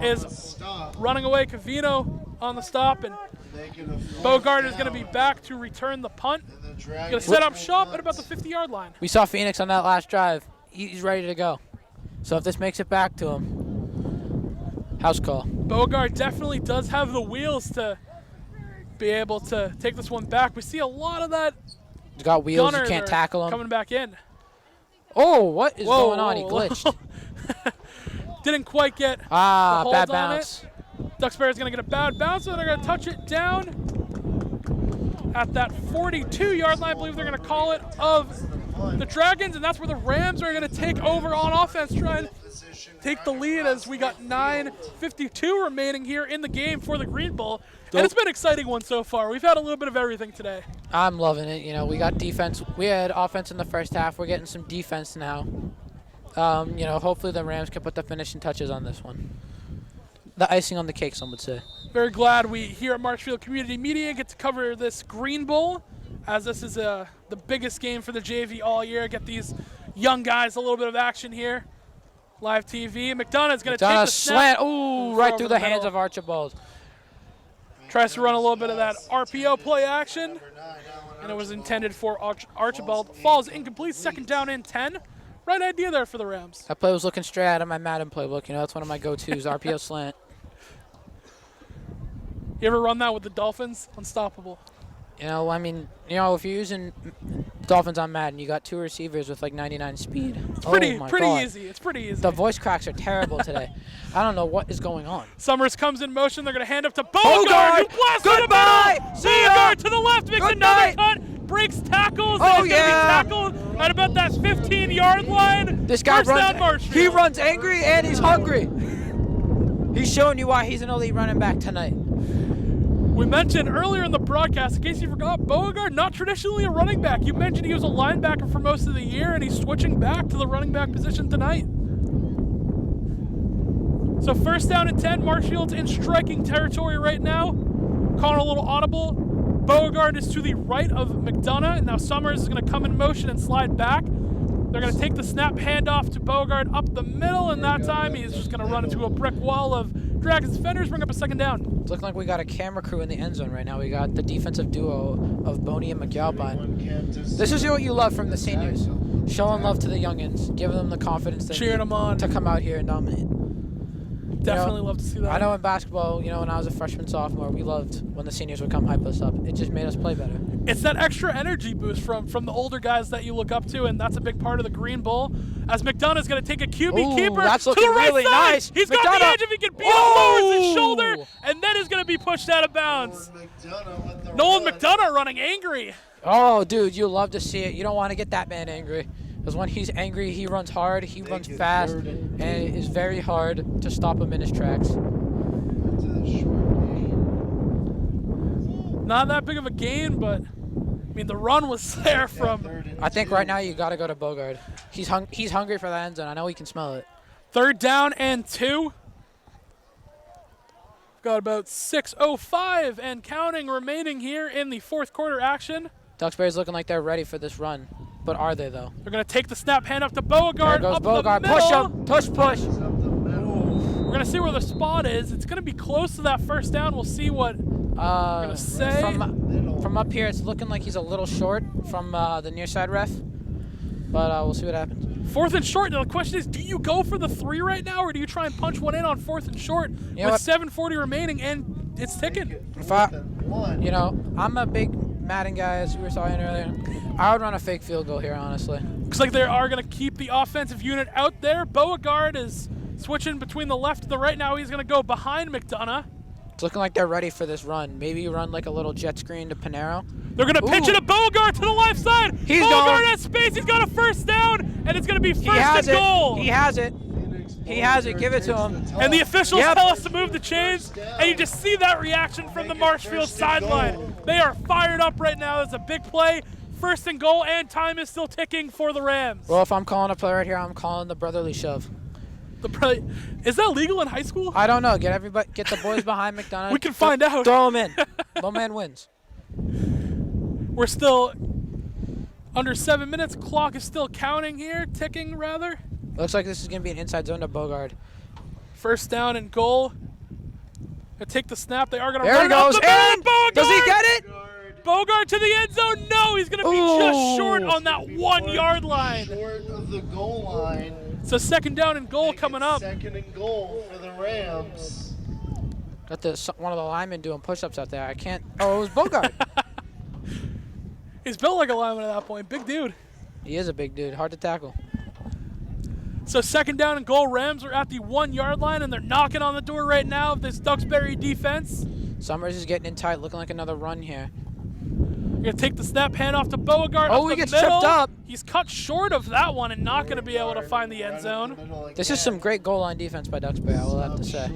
is running away. Cavino on the stop, and Bogart is going to be back to return the punt. Going to set up shop at about the 50-yard line. We saw Phoenix on that last drive. He's ready to go. So if this makes it back to him, house call. Bogart definitely does have the wheels to be able to take this one back. We see a lot of that. He's got wheels. Gunner You can't tackle him. Coming back in. Oh, what is going on? He glitched. Didn't quite get the hold bad on bounce. It. Duxbury is going to get a bad bounce, so they're going to touch it down at that 42-yard line. I believe they're going to call it of the Dragons, and that's where the Rams are going to take over on offense, trying to take the lead as we got 9:52 remaining here in the game for the Green Bull. And it's been an exciting one so far. We've had a little bit of everything today. I'm loving it. We got defense. We had offense in the first half. We're getting some defense now. Hopefully the Rams can put the finishing touches on this one. The icing on the cake, some would say. Very glad we here at Marshfield Community Media get to cover this Green Bowl, as this is the biggest game for the JV all year. Get these young guys a little bit of action here. Live TV. McDonough's going to take the snap. Slant. Ooh, right through the hands of Archibald. Tries to run a little bit of that RPO play action, and it was intended for Archibald. Falls incomplete, second down and 10. Right idea there for the Rams. That play was looking straight out of my Madden playbook. You know, that's one of my go-tos, RPO slant. You ever run that with the Dolphins? Unstoppable. You know, I mean, you know, if you're using Dolphins on Madden, you got 2 receivers with like 99 speed. It's pretty easy. It's pretty easy. The voice cracks are terrible today. I don't know what is going on. Summers comes in motion. They're going to hand up to Bogart. Who blasts Goodbye. to the middle. Bogart to the left. Makes another cut. Breaks tackles. Oh, and is going to be tackled at about that 15-yard line. This guy runs. He runs angry and he's hungry. He's showing you why he's an elite running back tonight. We mentioned earlier in the broadcast, in case you forgot, Beauregard, not traditionally a running back. You mentioned he was a linebacker for most of the year, and he's switching back to the running back position tonight. So first down and 10, Marshfield's in striking territory right now. Calling a little audible. Beauregard is to the right of McDonough, and now Summers is going to come in motion and slide back. They're going to take the snap, handoff to Beauregard up the middle, and that time he's just going to run into a brick wall of Dragons defenders, bring up a second down. It's looking like we got a camera crew in the end zone right now. We got the defensive duo of Boney and McAlpine. This is what you love from the seniors. Showing love to the youngins, giving them the confidence cheering them on to come out here and dominate. Definitely love to see that. I know in basketball, you know, when I was a freshman, sophomore, we loved when the seniors would come hype us up. It just made us play better. It's that extra energy boost from the older guys that you look up to, and that's a big part of the Green Bowl. As McDonough's going to take a QB keeper that's to looking the right really side. Nice. He's got the edge if he can beat him, lowers his shoulder, and then is going to be pushed out of bounds. Nolan McDonough running angry. Oh, dude, you love to see it. You don't want to get that man angry. Because when he's angry, he runs hard, he runs fast, and it is very hard to stop him in his tracks. Not that big of a gain, but I mean the run was there from. I think right now you got to go to Bogard. He's hungry for that end zone. I know he can smell it. Third down and 2. Got about 6:05 and counting remaining here in the fourth quarter action. Duxbury's looking like they're ready for this run. But are they, though? They're going to take the snap, hand off to Beauregard. There goes up Beauregard. The middle. Push him. Push. We're going to see where the spot is. It's going to be close to that first down. We'll see what we're going to say. From up here, it's looking like he's a little short from the near side ref. But we'll see what happens. Fourth and short. Now the question is, do you go for the 3 right now, or do you try and punch one in on fourth and short with 7:40 remaining, and it's ticking? I'm a big Madden guy, as we were talking earlier. I would run a fake field goal here, honestly. Looks like they are going to keep the offensive unit out there. Beauregard is switching between the left and the right now. He's going to go behind McDonough. It's looking like they're ready for this run. Maybe you run like a little jet screen to Pinheiro. They're going to pitch it to Beauregard to the left side. Beauregard has space. He's got a first down, and it's going to be first and goal. He has it. Give it to him. And the officials tell us to move the chains, and you just see that reaction from the Marshfield sideline. They are fired up right now. It's a big play. First and goal, and time is still ticking for the Rams. Well, if I'm calling a play right here, I'm calling the brotherly shove. Is that legal in high school? I don't know. Get the boys behind McDonough. We can find out. Throw them in. No man wins. We're still under 7 minutes. Clock is still counting here, ticking rather. Looks like this is going to be an inside zone to Bogard. First down and goal. Gonna take the snap. They are going to run it up the middle. Does he get it? Bogard to the end zone. No, he's going to be just short on that 1 yard line. Short of the goal line. So second down and goal coming up. Second and goal for the Rams. Got one of the linemen doing push-ups out there. I can't. Oh, it was Bogard. He's built like a lineman at that point. Big dude. He is a big dude. Hard to tackle. So second down and goal. Rams are at the 1 yard line, and they're knocking on the door right now of this Duxbury defense. Summers is getting in tight, looking like another run here. You're going to take the snap, hand off to Beauregard. Oh, he gets tripped up. He's cut short of that one and not going to be able to find the end zone. This is some great goal line defense by Duxbury, I will have to say.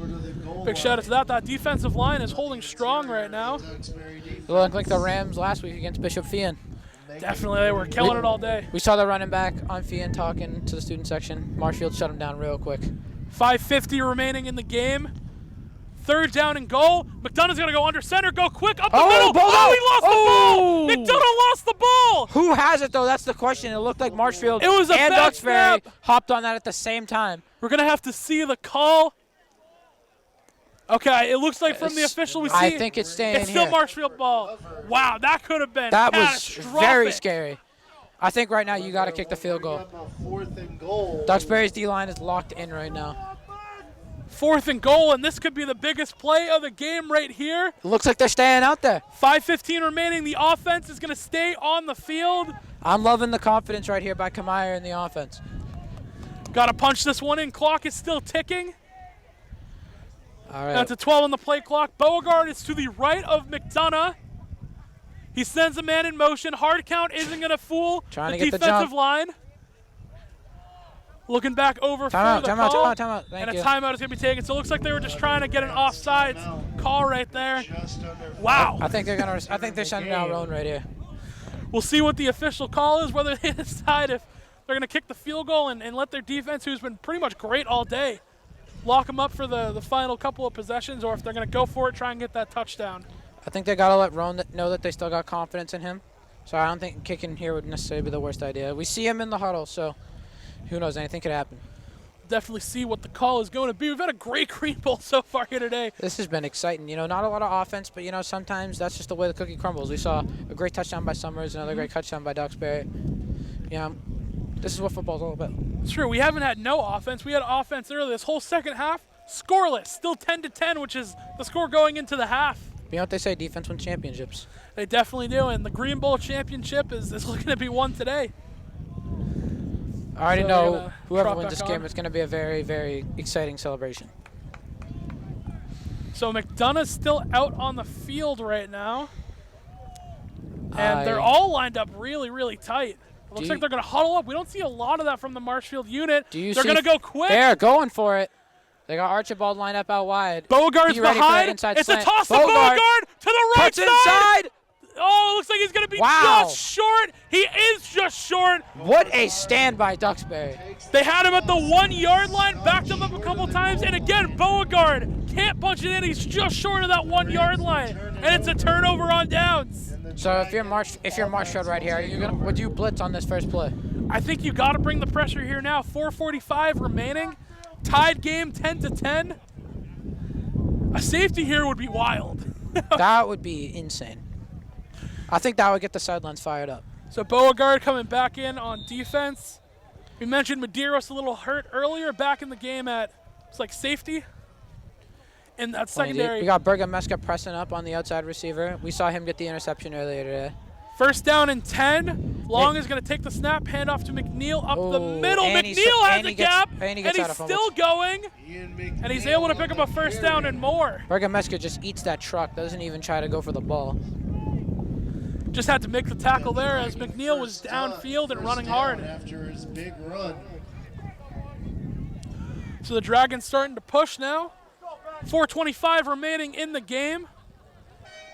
Big shout out to that. That defensive line is holding strong right now. They look like the Rams last week against Bishop Fian. Definitely, they were killing it all day. We saw the running back on Fian talking to the student section. Marshfield shut him down real quick. 5:50 remaining in the game. 3rd down and goal. McDonough's going to go under center, go quick up the Oh, middle. ball's Oh, out. he lost Oh. the ball. McDonough lost the ball. Who has it, though? That's the question. It looked like Marshfield It was a and back Duxbury snap. hopped on that at the same time. We're going to have to see the call. Okay, it looks like from the official we see I think it's staying it's still here. Marshfield ball. Wow, that could have been That was catastrophic. very scary. I think right now you got to kick the field goal. 4th and goal. Duxbury's D-line is locked in right now. 4th and goal, and this could be the biggest play of the game right here. It looks like they're staying out there. 5:15 remaining. The offense is going to stay on the field. I'm loving the confidence right here by Pinheiro in the offense. Got to punch this one in. Clock is still ticking. All right. That's a 12 on the play clock. Beauregard is to the right of McDonough. He sends a man in motion. Hard count isn't going to fool Trying the to get the defensive jump. line. Looking back over for Timeout, the timeout, call. timeout. Thank And you. a timeout is going to be taken. So it looks like they were just trying to get an offsides call right there. Just under Wow. I think they're sending out Roan right here. We'll see what the official call is, whether they decide if they're going to kick the field goal and let their defense, who's been pretty much great all day, lock them up for the final couple of possessions, or if they're going to go for it, try and get that touchdown. I think they got to let Roan know that they still got confidence in him. So I don't think kicking here would necessarily be the worst idea. We see him in the huddle, so who knows? Anything could happen. Definitely see what the call is going to be. We've had a great Green Bowl so far here today. This has been exciting. You know, not a lot of offense, but, you know, sometimes that's just the way the cookie crumbles. We saw a great touchdown by Summers, another great touchdown by Duxbury. You know, this is what football's all about. It's true. We haven't had no offense. We had offense earlier. This whole second half, scoreless. Still 10-10, which is the score going into the half. You know what they say? Defense wins championships. They definitely do, and the Green Bowl championship is looking to be won today. I already So know we're gonna whoever trot wins this back game, on. it's going to be a very, very exciting celebration. So McDonough's still out on the field right now. And they're all lined up really, really tight. It looks like they're going to huddle up. We don't see a lot of that from the Marshfield unit. They're going to go quick. They're going for it. They got Archibald lined up out wide. Beauregard's Be ready for that behind. inside It's slant. a toss to Beauregard Beauregard to the right cuts side. inside. Oh, it looks like he's going to be Wow. just short. He is just short. What a stand by Duxbury. They had him at the 1 yard line, backed him up a couple times, and again, Beauregard can't punch it in. He's just short of that 1 yard line, and it's a turnover on downs. So if you're Marshfield right here, would you blitz on this first play? I think you got to bring the pressure here now. 4:45 remaining, tied game 10-10. A safety here would be wild. That would be insane. I think that would get the sidelines fired up. So Beauregard coming back in on defense. We mentioned Medeiros a little hurt earlier, back in the game at it's like safety. And that secondary. We got Bergameska pressing up on the outside receiver. We saw him get the interception earlier today. 1st down and 10. Long is going to take the snap, hand off to McNeil up the middle. and McNeil has a gap, and he's still going. And he's able to pick up a 1st down and more. Bergameska just eats that truck, doesn't even try to go for the ball. Just had to make the tackle there as McNeil was downfield and running hard. After his big run. So the Dragons starting to push now. 4:25 remaining in the game.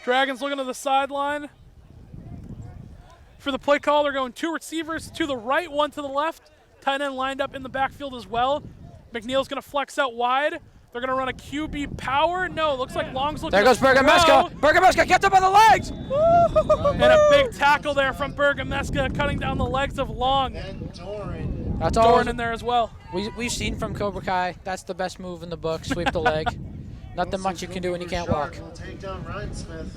Dragons looking to the sideline. For the play call, they're going 2 receivers to the right, 1 to the left. Tight end lined up in the backfield as well. McNeil's going to flex out wide. They're going to run a QB power. No, looks like Long's looking There goes to throw. Bergameska. Bergameska gets up by the legs. And a big tackle there from Bergameska, cutting down the legs of Long. And Doran. That's all Doran in there as well. we've seen from Cobra Kai. That's the best move in the book. Sweep the leg. Nothing much you can do when you can't walk. We'll take down Ryan Smith.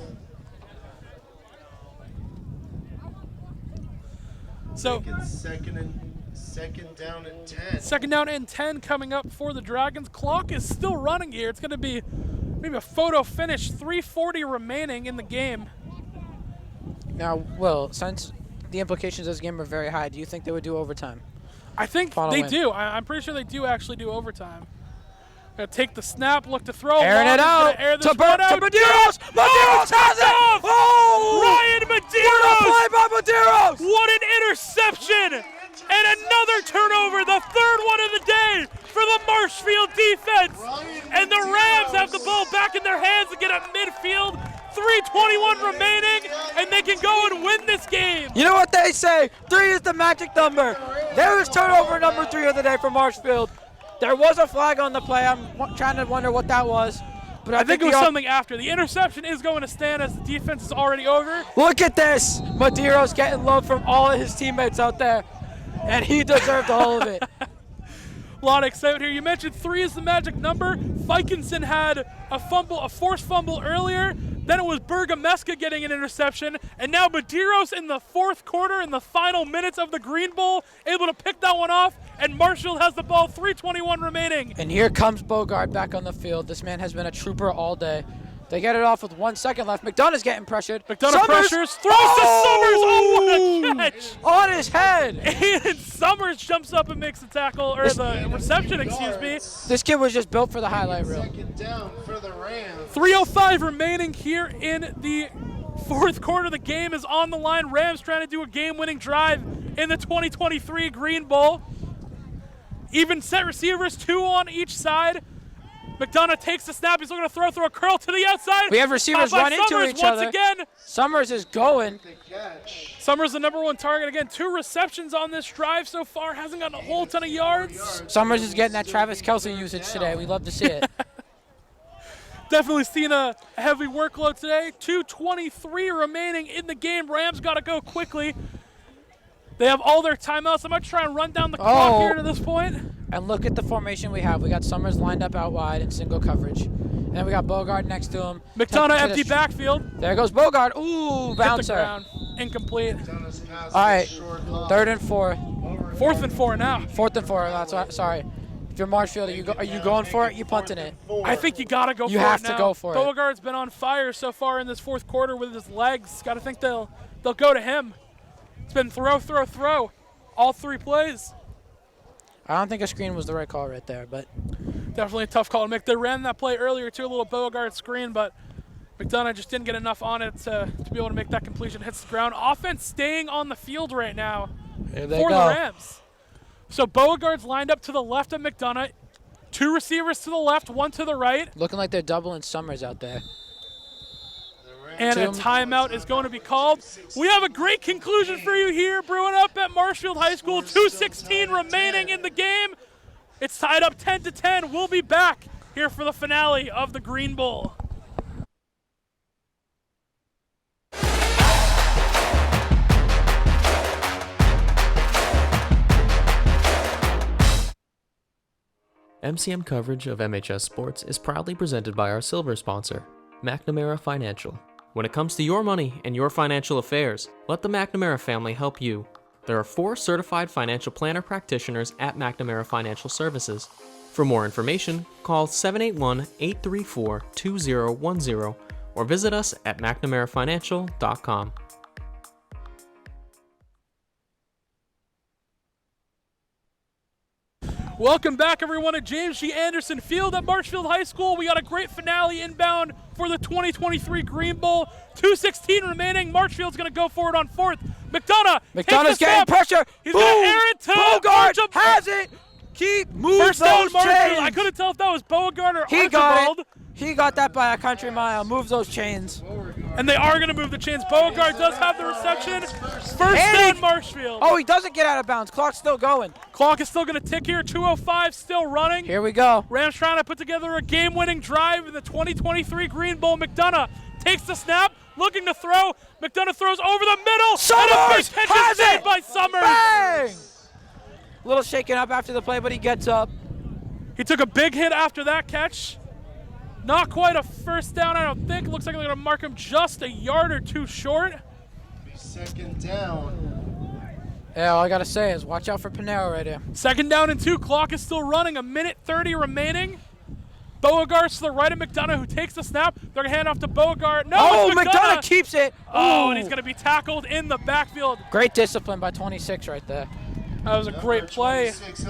So Second down and 10. 2nd down and 10 coming up for the Dragons. Clock is still running here. It's going to be maybe a photo finish. 3:40 remaining in the game. Now, Will, since the implications of this game are very high, do you think they would do overtime? I think Final they win. do. I'm pretty sure they do actually do overtime. Gonna take the snap, look to throw. Airing Long it is gonna out air this to one out. Medeiros. Medeiros has it. Oh! Ryan What a Medeiros! play by Medeiros! What an interception! And another turnover, the 3rd one of the day for the Marshfield defense. And the Rams have the ball back in their hands to get at midfield. 3:21 remaining, and they can go and win this game. You know what they say? 3 is the magic number. There was turnover number 3 of the day for Marshfield. There was a flag on the play. I'm trying to wonder what that was. But I think it was something after. The interception is going to stand as the defense is already over. Look at this. Madeiro's getting love from all of his teammates out there, and he deserved all of it. A lot of excitement here. You mentioned 3 is the magic number. Vikinson had a forced fumble earlier. Then it was Bergameska getting an interception. And now Medeiros in the 4th quarter, in the final minutes of the Green Bowl, able to pick that one off. And Marshfield has the ball, 3:21 remaining. And here comes Bogart back on the field. This man has been a trooper all day. They get it off with 1 second left. McDonough's getting pressured. McDonough pressures, throws to Summers. Oh, what a catch! On his head. And Summers jumps up and makes the tackle, or the reception, excuse me. This kid was just built for the highlight reel. Second down for the Rams. 3:05 remaining here in the 4th quarter. The game is on the line. Rams trying to do a game-winning drive in the 2023 Green Bowl. Even set receivers, 2 on each side. McDonough takes the snap. He's looking to throw a curl to the outside. We have receivers run into each other. Once again. Summers is going. Summers the number 1 target. Again, 2 receptions on this drive so far. Hasn't gotten a whole ton of yards. Summers is getting that Travis Kelce usage today. We love to see it. Definitely seen a heavy workload today. 2:23 remaining in the game. Rams got to go quickly. They have all their timeouts. I'm going to try and run down the clock here to this point. And look at the formation we have. We got Summers lined up out wide in single coverage. And then we got Bogart next to him. McDonough empty backfield. There goes Bogart. Ooh, bouncer. Hit the ground. Incomplete. All right, 3rd and 4. 4th and 4 now. 4th and 4. That's right. Sorry. If you're Marshfield, are you going for it? You punting it? I think you got to go for it You now. have to go for it. Beauregard's been on fire so far in this 4th quarter with his legs. Got to think they'll go to him. It's been throw. All 3 plays. I don't think a screen was the right call right there, but definitely a tough call to make. They ran that play earlier too, a little Beauregard screen, but McDonough just didn't get enough on it to be able to make that completion. Hits the ground. Offense staying on the field right now for the Rams. So Beauregard's lined up to the left of McDonough. 2 receivers to the left, 1 to the right. Looking like they're doubling Summers out there. And a timeout is going to be called. We have a great conclusion for you here, brewing up at Marshfield High School. 2:16 remaining in the game. It's tied up 10-10. We'll be back here for the finale of the Green Bowl. MCM coverage of MHS Sports is proudly presented by our silver sponsor, McNamara Financial. When it comes to your money and your financial affairs, let the McNamara family help you. There are 4 certified financial planner practitioners at McNamara Financial Services. For more information, call 781-834-2010 or visit us at McNamaraFinancial.com. Welcome back, everyone, to James G. Anderson Field at Marshfield High School. We got a great finale inbound for the 2023 Green Bowl. 2:16 remaining. Marshfield's going to go for it on 4th. McDonough's getting pressure. He's going to air it to Bogart. Has it. Keep moving those chains. I couldn't tell if that was Beauregard or Archibald. Got it. He got that by a country mile. Moves those chains. And they are going to move the chains. Beauregard does have the reception. First down, Marshfield. Oh, he doesn't get out of bounds. Clock's still going. Clock is still going to tick here. 2:05 still running. Here we go. Rams trying to put together a game-winning drive in the 2023 Green Bowl. McDonough takes the snap, looking to throw. McDonough throws over the middle. Summers and a big catch is made by Summers. Bang! A little shaken up after the play, but he gets up. He took a big hit after that catch. Not quite a first down, I don't think. Looks like they're going to mark him just a yard or 2 short. Second down. Yeah, all I got to say is watch out for Pinheiro right here. 2nd down and 2. Clock is still running. 1:30 remaining. Beauregard to the right of McDonough, who takes the snap. They're going to hand off to Beauregard. No, it's McDonough keeps it. Oh, and he's going to be tackled in the backfield. Great discipline by 26 right there. That was a great play. 26,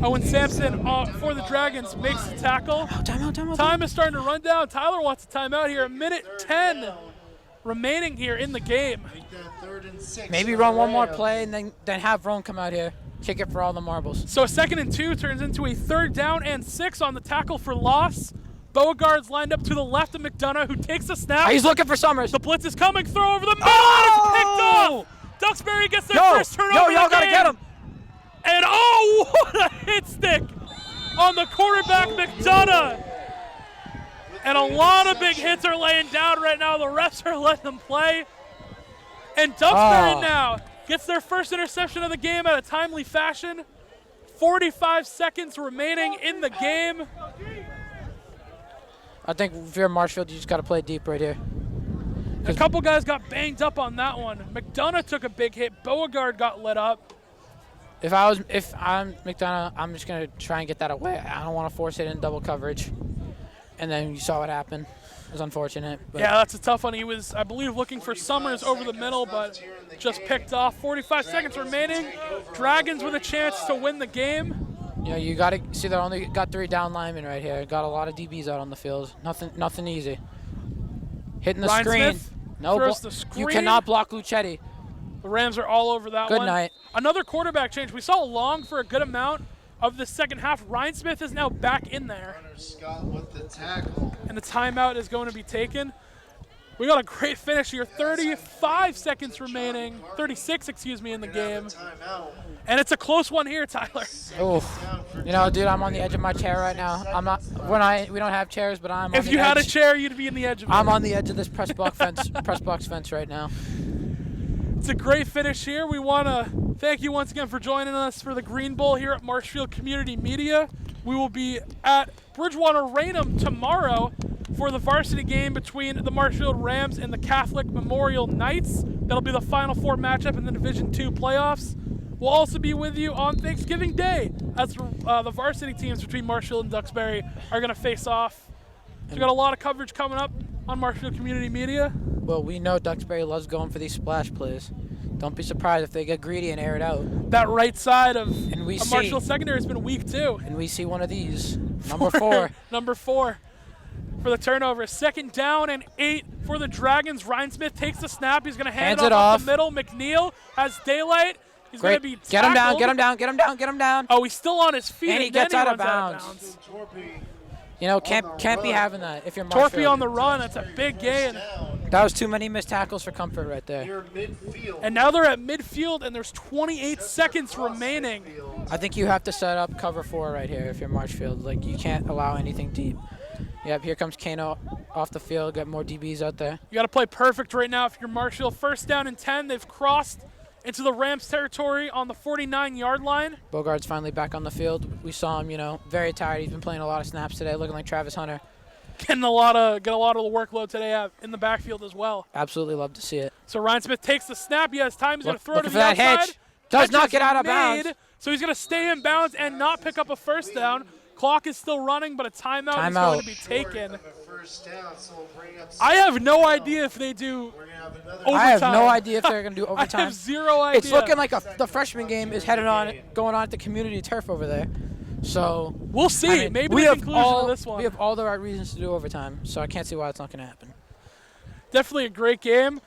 Owen Sampson for the Dragons makes the tackle. Time is starting to run down. Tyler wants a timeout here. 1:10 remaining here in the game. Maybe run one more play and then have Roan come out here. Kick it for all the marbles. So a 2nd and 2 turns into a 3rd down and 6 on the tackle for loss. Beauregard's lined up to the left of McDonough, who takes the snap. He's looking for Summers. The blitz is coming. Throw over the middle. And it's picked off. Duxbury gets their first turnover. Y'all gotta get him. And what a hit stick on the quarterback, McDonough. And a lot of big hits are laying down right now. The refs are letting them play. And Duxbury now gets their first interception of the game at a timely fashion. 45 seconds remaining in the game. I think if you're Marshfield, you just got to play deep right here. A couple guys got banged up on that one. McDonough took a big hit. Beauregard got lit up. If I'm McDonough, I'm just gonna try and get that away. I don't want to force it in double coverage. And then you saw what happened. It was unfortunate. But yeah, that's a tough one. He was, I believe, looking for Summers over the middle, but just picked off. 45 seconds remaining. Dragons with a chance to win the game. You know, you got to see they only got 3 down linemen right here. Got a lot of DBs out on the field. Nothing easy. Hitting the Ryan screen. Smith No, throws the screen. You cannot block Luchetti. The Rams are all over that one. Good night. Another quarterback change. We saw Long for a good amount of the second half. Ryan Smith is now back in there. Scott with the tackle. And the timeout is going to be taken. We got a great finish here. 35 seconds remaining. 36, excuse me, in the game. And it's a close one here, Tyler. Oh, you know, dude, I'm on the edge of my chair right now. I'm not. We don't have chairs, but I'm. If you had a chair, you'd be in the edge of it. I'm on the edge of this press box fence right now. It's a great finish here. We want to thank you once again for joining us for the Green Bowl here at Marshfield Community Media. We will be at Bridgewater Raynham tomorrow for the varsity game between the Marshfield Rams and the Catholic Memorial Knights. That'll be the Final Four matchup in the Division II playoffs. We'll also be with you on Thanksgiving Day as the varsity teams between Marshfield and Duxbury are going to face off. So we got a lot of coverage coming up on Marshfield Community Media. Well, we know Duxbury loves going for these splash plays. Don't be surprised if they get greedy and air it out. That right side of Marshfield Marshfield secondary has been weak too. And we see one of these. Number 4. Number 4 for the turnover. 2nd down and 8 for the Dragons. Ryan Smith takes the snap. He's going to hand it off the middle. McNeil has daylight. He's going to be tackled. Get him down, get him down, get him down, get him down. Oh, he's still on his feet. And he gets out of bounds. You know, can't be having that if you're Marshfield. Torpy on the run. That's a big gain. That was too many missed tackles for comfort right there. And now they're at midfield, and there's 28 seconds remaining. I think you have to set up cover 4 right here if you're Marshfield. Like, you can't allow anything deep. Yep, here comes Kano off the field. Got more DBs out there. You got to play perfect right now if you're Marshfield. 1st down and 10. They've crossed into the Rams territory on the 49-yard line. Bogart's finally back on the field. We saw him, you know, very tired. He's been playing a lot of snaps today, looking like Travis Hunter. Getting a lot of the workload today in the backfield as well. Absolutely love to see it. So Ryan Smith takes the snap. He has time. He's going to throw to the outside. outside. Does not get out of bounds. So he's going to stay in bounds and not pick up a 1st down. Clock is still running, but a timeout is going to be taken. I have no idea if they do overtime. I have no idea if they're going to do overtime. I have zero idea. It's looking like the freshman game is going on at the community turf over there. So we'll see. I mean, maybe the conclusion of this one. We have all the right reasons to do overtime, so I can't see why it's not going to happen. Definitely a great game.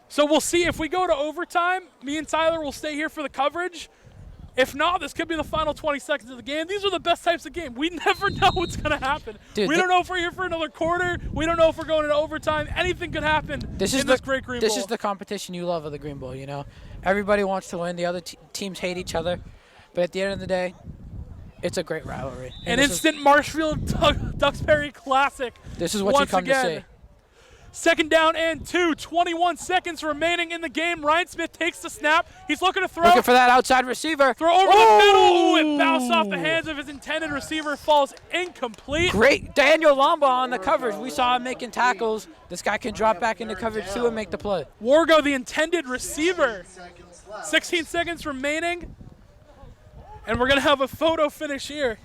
So we'll see if we go to overtime. Me and Tyler will stay here for the coverage. If not, this could be the final 20 seconds of the game. These are the best types of game. We never know what's going to happen. Dude, we don't know if we're here for another quarter. We don't know if we're going into overtime. Anything could happen in this great Green Bowl. This is the competition you love of the Green Bowl, you know. Everybody wants to win. The other teams hate each other. But at the end of the day, it's a great rivalry. An instant Marshfield Duxbury classic. This is what you come to see. 2nd down and 2. 21 seconds remaining in the game. Ryan Smith takes the snap. He's looking to throw. Looking for that outside receiver. Throw over the middle. Ooh, it bounced off the hands of his intended receiver. Falls incomplete. Great. Daniel Lomba on the coverage. We saw him making tackles. This guy can drop back into coverage too and make the play. Wargo, the intended receiver. 16 seconds remaining. And we're going to have a photo finish here.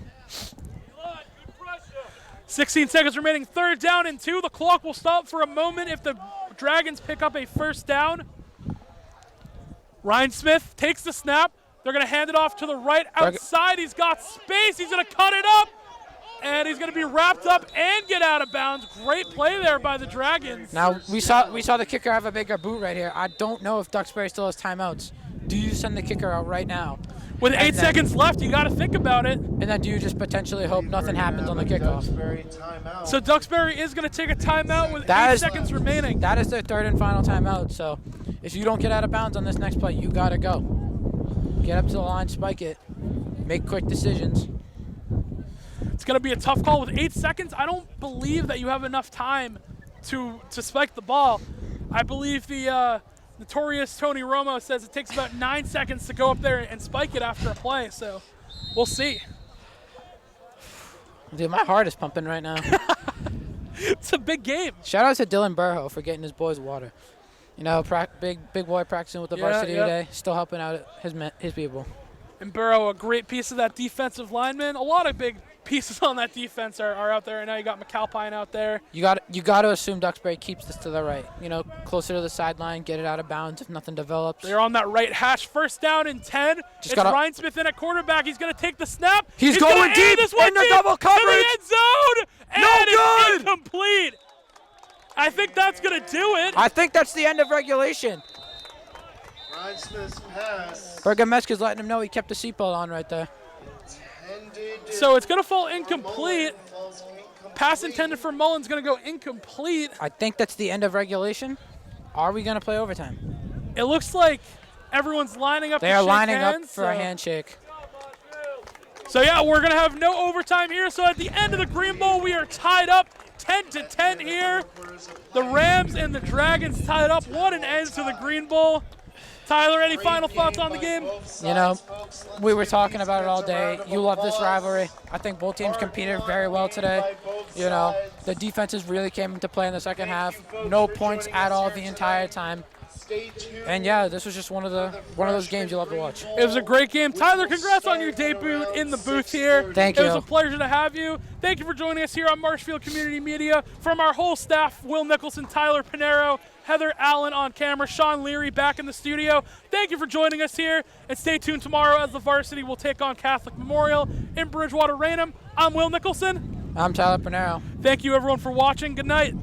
16 seconds remaining. 3rd down and 2. The clock will stop for a moment if the Dragons pick up a 1st down. Ryan Smith takes the snap. They're going to hand it off to the right outside. He's got space. He's going to cut it up. And he's going to be wrapped up and get out of bounds. Great play there by the Dragons. Now, we saw the kicker have a bigger boot right here. I don't know if Duxbury still has timeouts. Do you send the kicker out right now? With 8 seconds left, you got to think about it. And then do you just potentially hope nothing happens on the kickoff? So Duxbury is going to take a timeout with 8 seconds remaining. That is their 3rd and final timeout. So if you don't get out of bounds on this next play, you got to go. Get up to the line, spike it, make quick decisions. It's going to be a tough call with 8 seconds. I don't believe that you have enough time to spike the ball. I believe the notorious Tony Romo says it takes about 9 seconds to go up there and spike it after a play, so we'll see. Dude, my heart is pumping right now. It's a big game. Shout out to Dylan Burho for getting his boys water. You know, big boy practicing with the varsity today, still helping out his people. And Burrow, a great piece of that defensive lineman. A lot of big pieces on that defense are out there right now. You got McAlpine out there. You got to assume Duxbury keeps this to the right. You know, closer to the sideline, get it out of bounds if nothing develops. They're on that right hash. First down and 10. It's Ryan Smith in at quarterback. He's going to take the snap. He's going deep in the double coverage. To the end zone. And no it's incomplete. I think that's going to do it. I think that's the end of regulation. Ryan Smith's pass. Bergameska's letting him know he kept the seatbelt on right there. So it's going to fall incomplete. Pass intended for Mullen's going to go incomplete. I think that's the end of regulation. Are we going to play overtime? It looks like everyone's lining up. They are lining hands, up for a handshake. So yeah, we're going to have no overtime here. So at the end of the Green Bowl, we are tied up 10-10 here. The Rams and the Dragons tied up. What an end to the Green Bowl. Tyler, any final thoughts on the game? You know, we were talking about it all day. You love this rivalry. I think both teams competed very well today. You know, the defenses really came into play in the second half. No points at all the entire time. And yeah, this was just one of those games you love to watch. It was a great game. Tyler, congrats on your debut in the booth here. Thank you. It was a pleasure to have you. Thank you for joining us here on Marshfield Community Media. From our whole staff, Will Nicholson, Tyler Pinheiro, Heather Allen on camera, Sean Leary back in the studio. Thank you for joining us here, and stay tuned tomorrow as the varsity will take on Catholic Memorial in Bridgewater Raynham. I'm Will Nicholson. I'm Tyler Pinheiro. Thank you, everyone, for watching. Good night.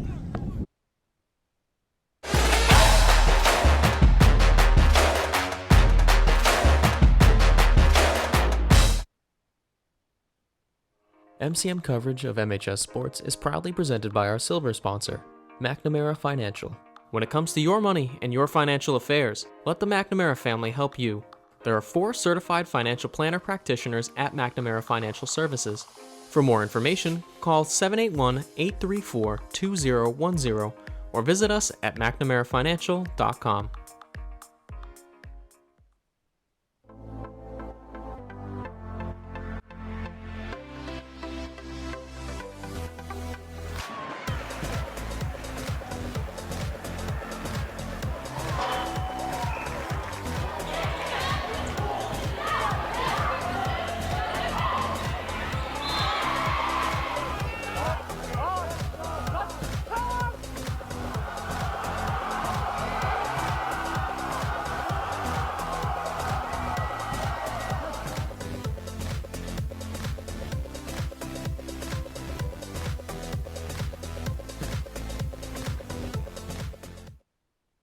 MCM coverage of MHS Sports is proudly presented by our silver sponsor, McNamara Financial. When it comes to your money and your financial affairs, let the McNamara family help you. There are 4 certified financial planner practitioners at McNamara Financial Services. For more information, call 781-834-2010 or visit us at McNamaraFinancial.com.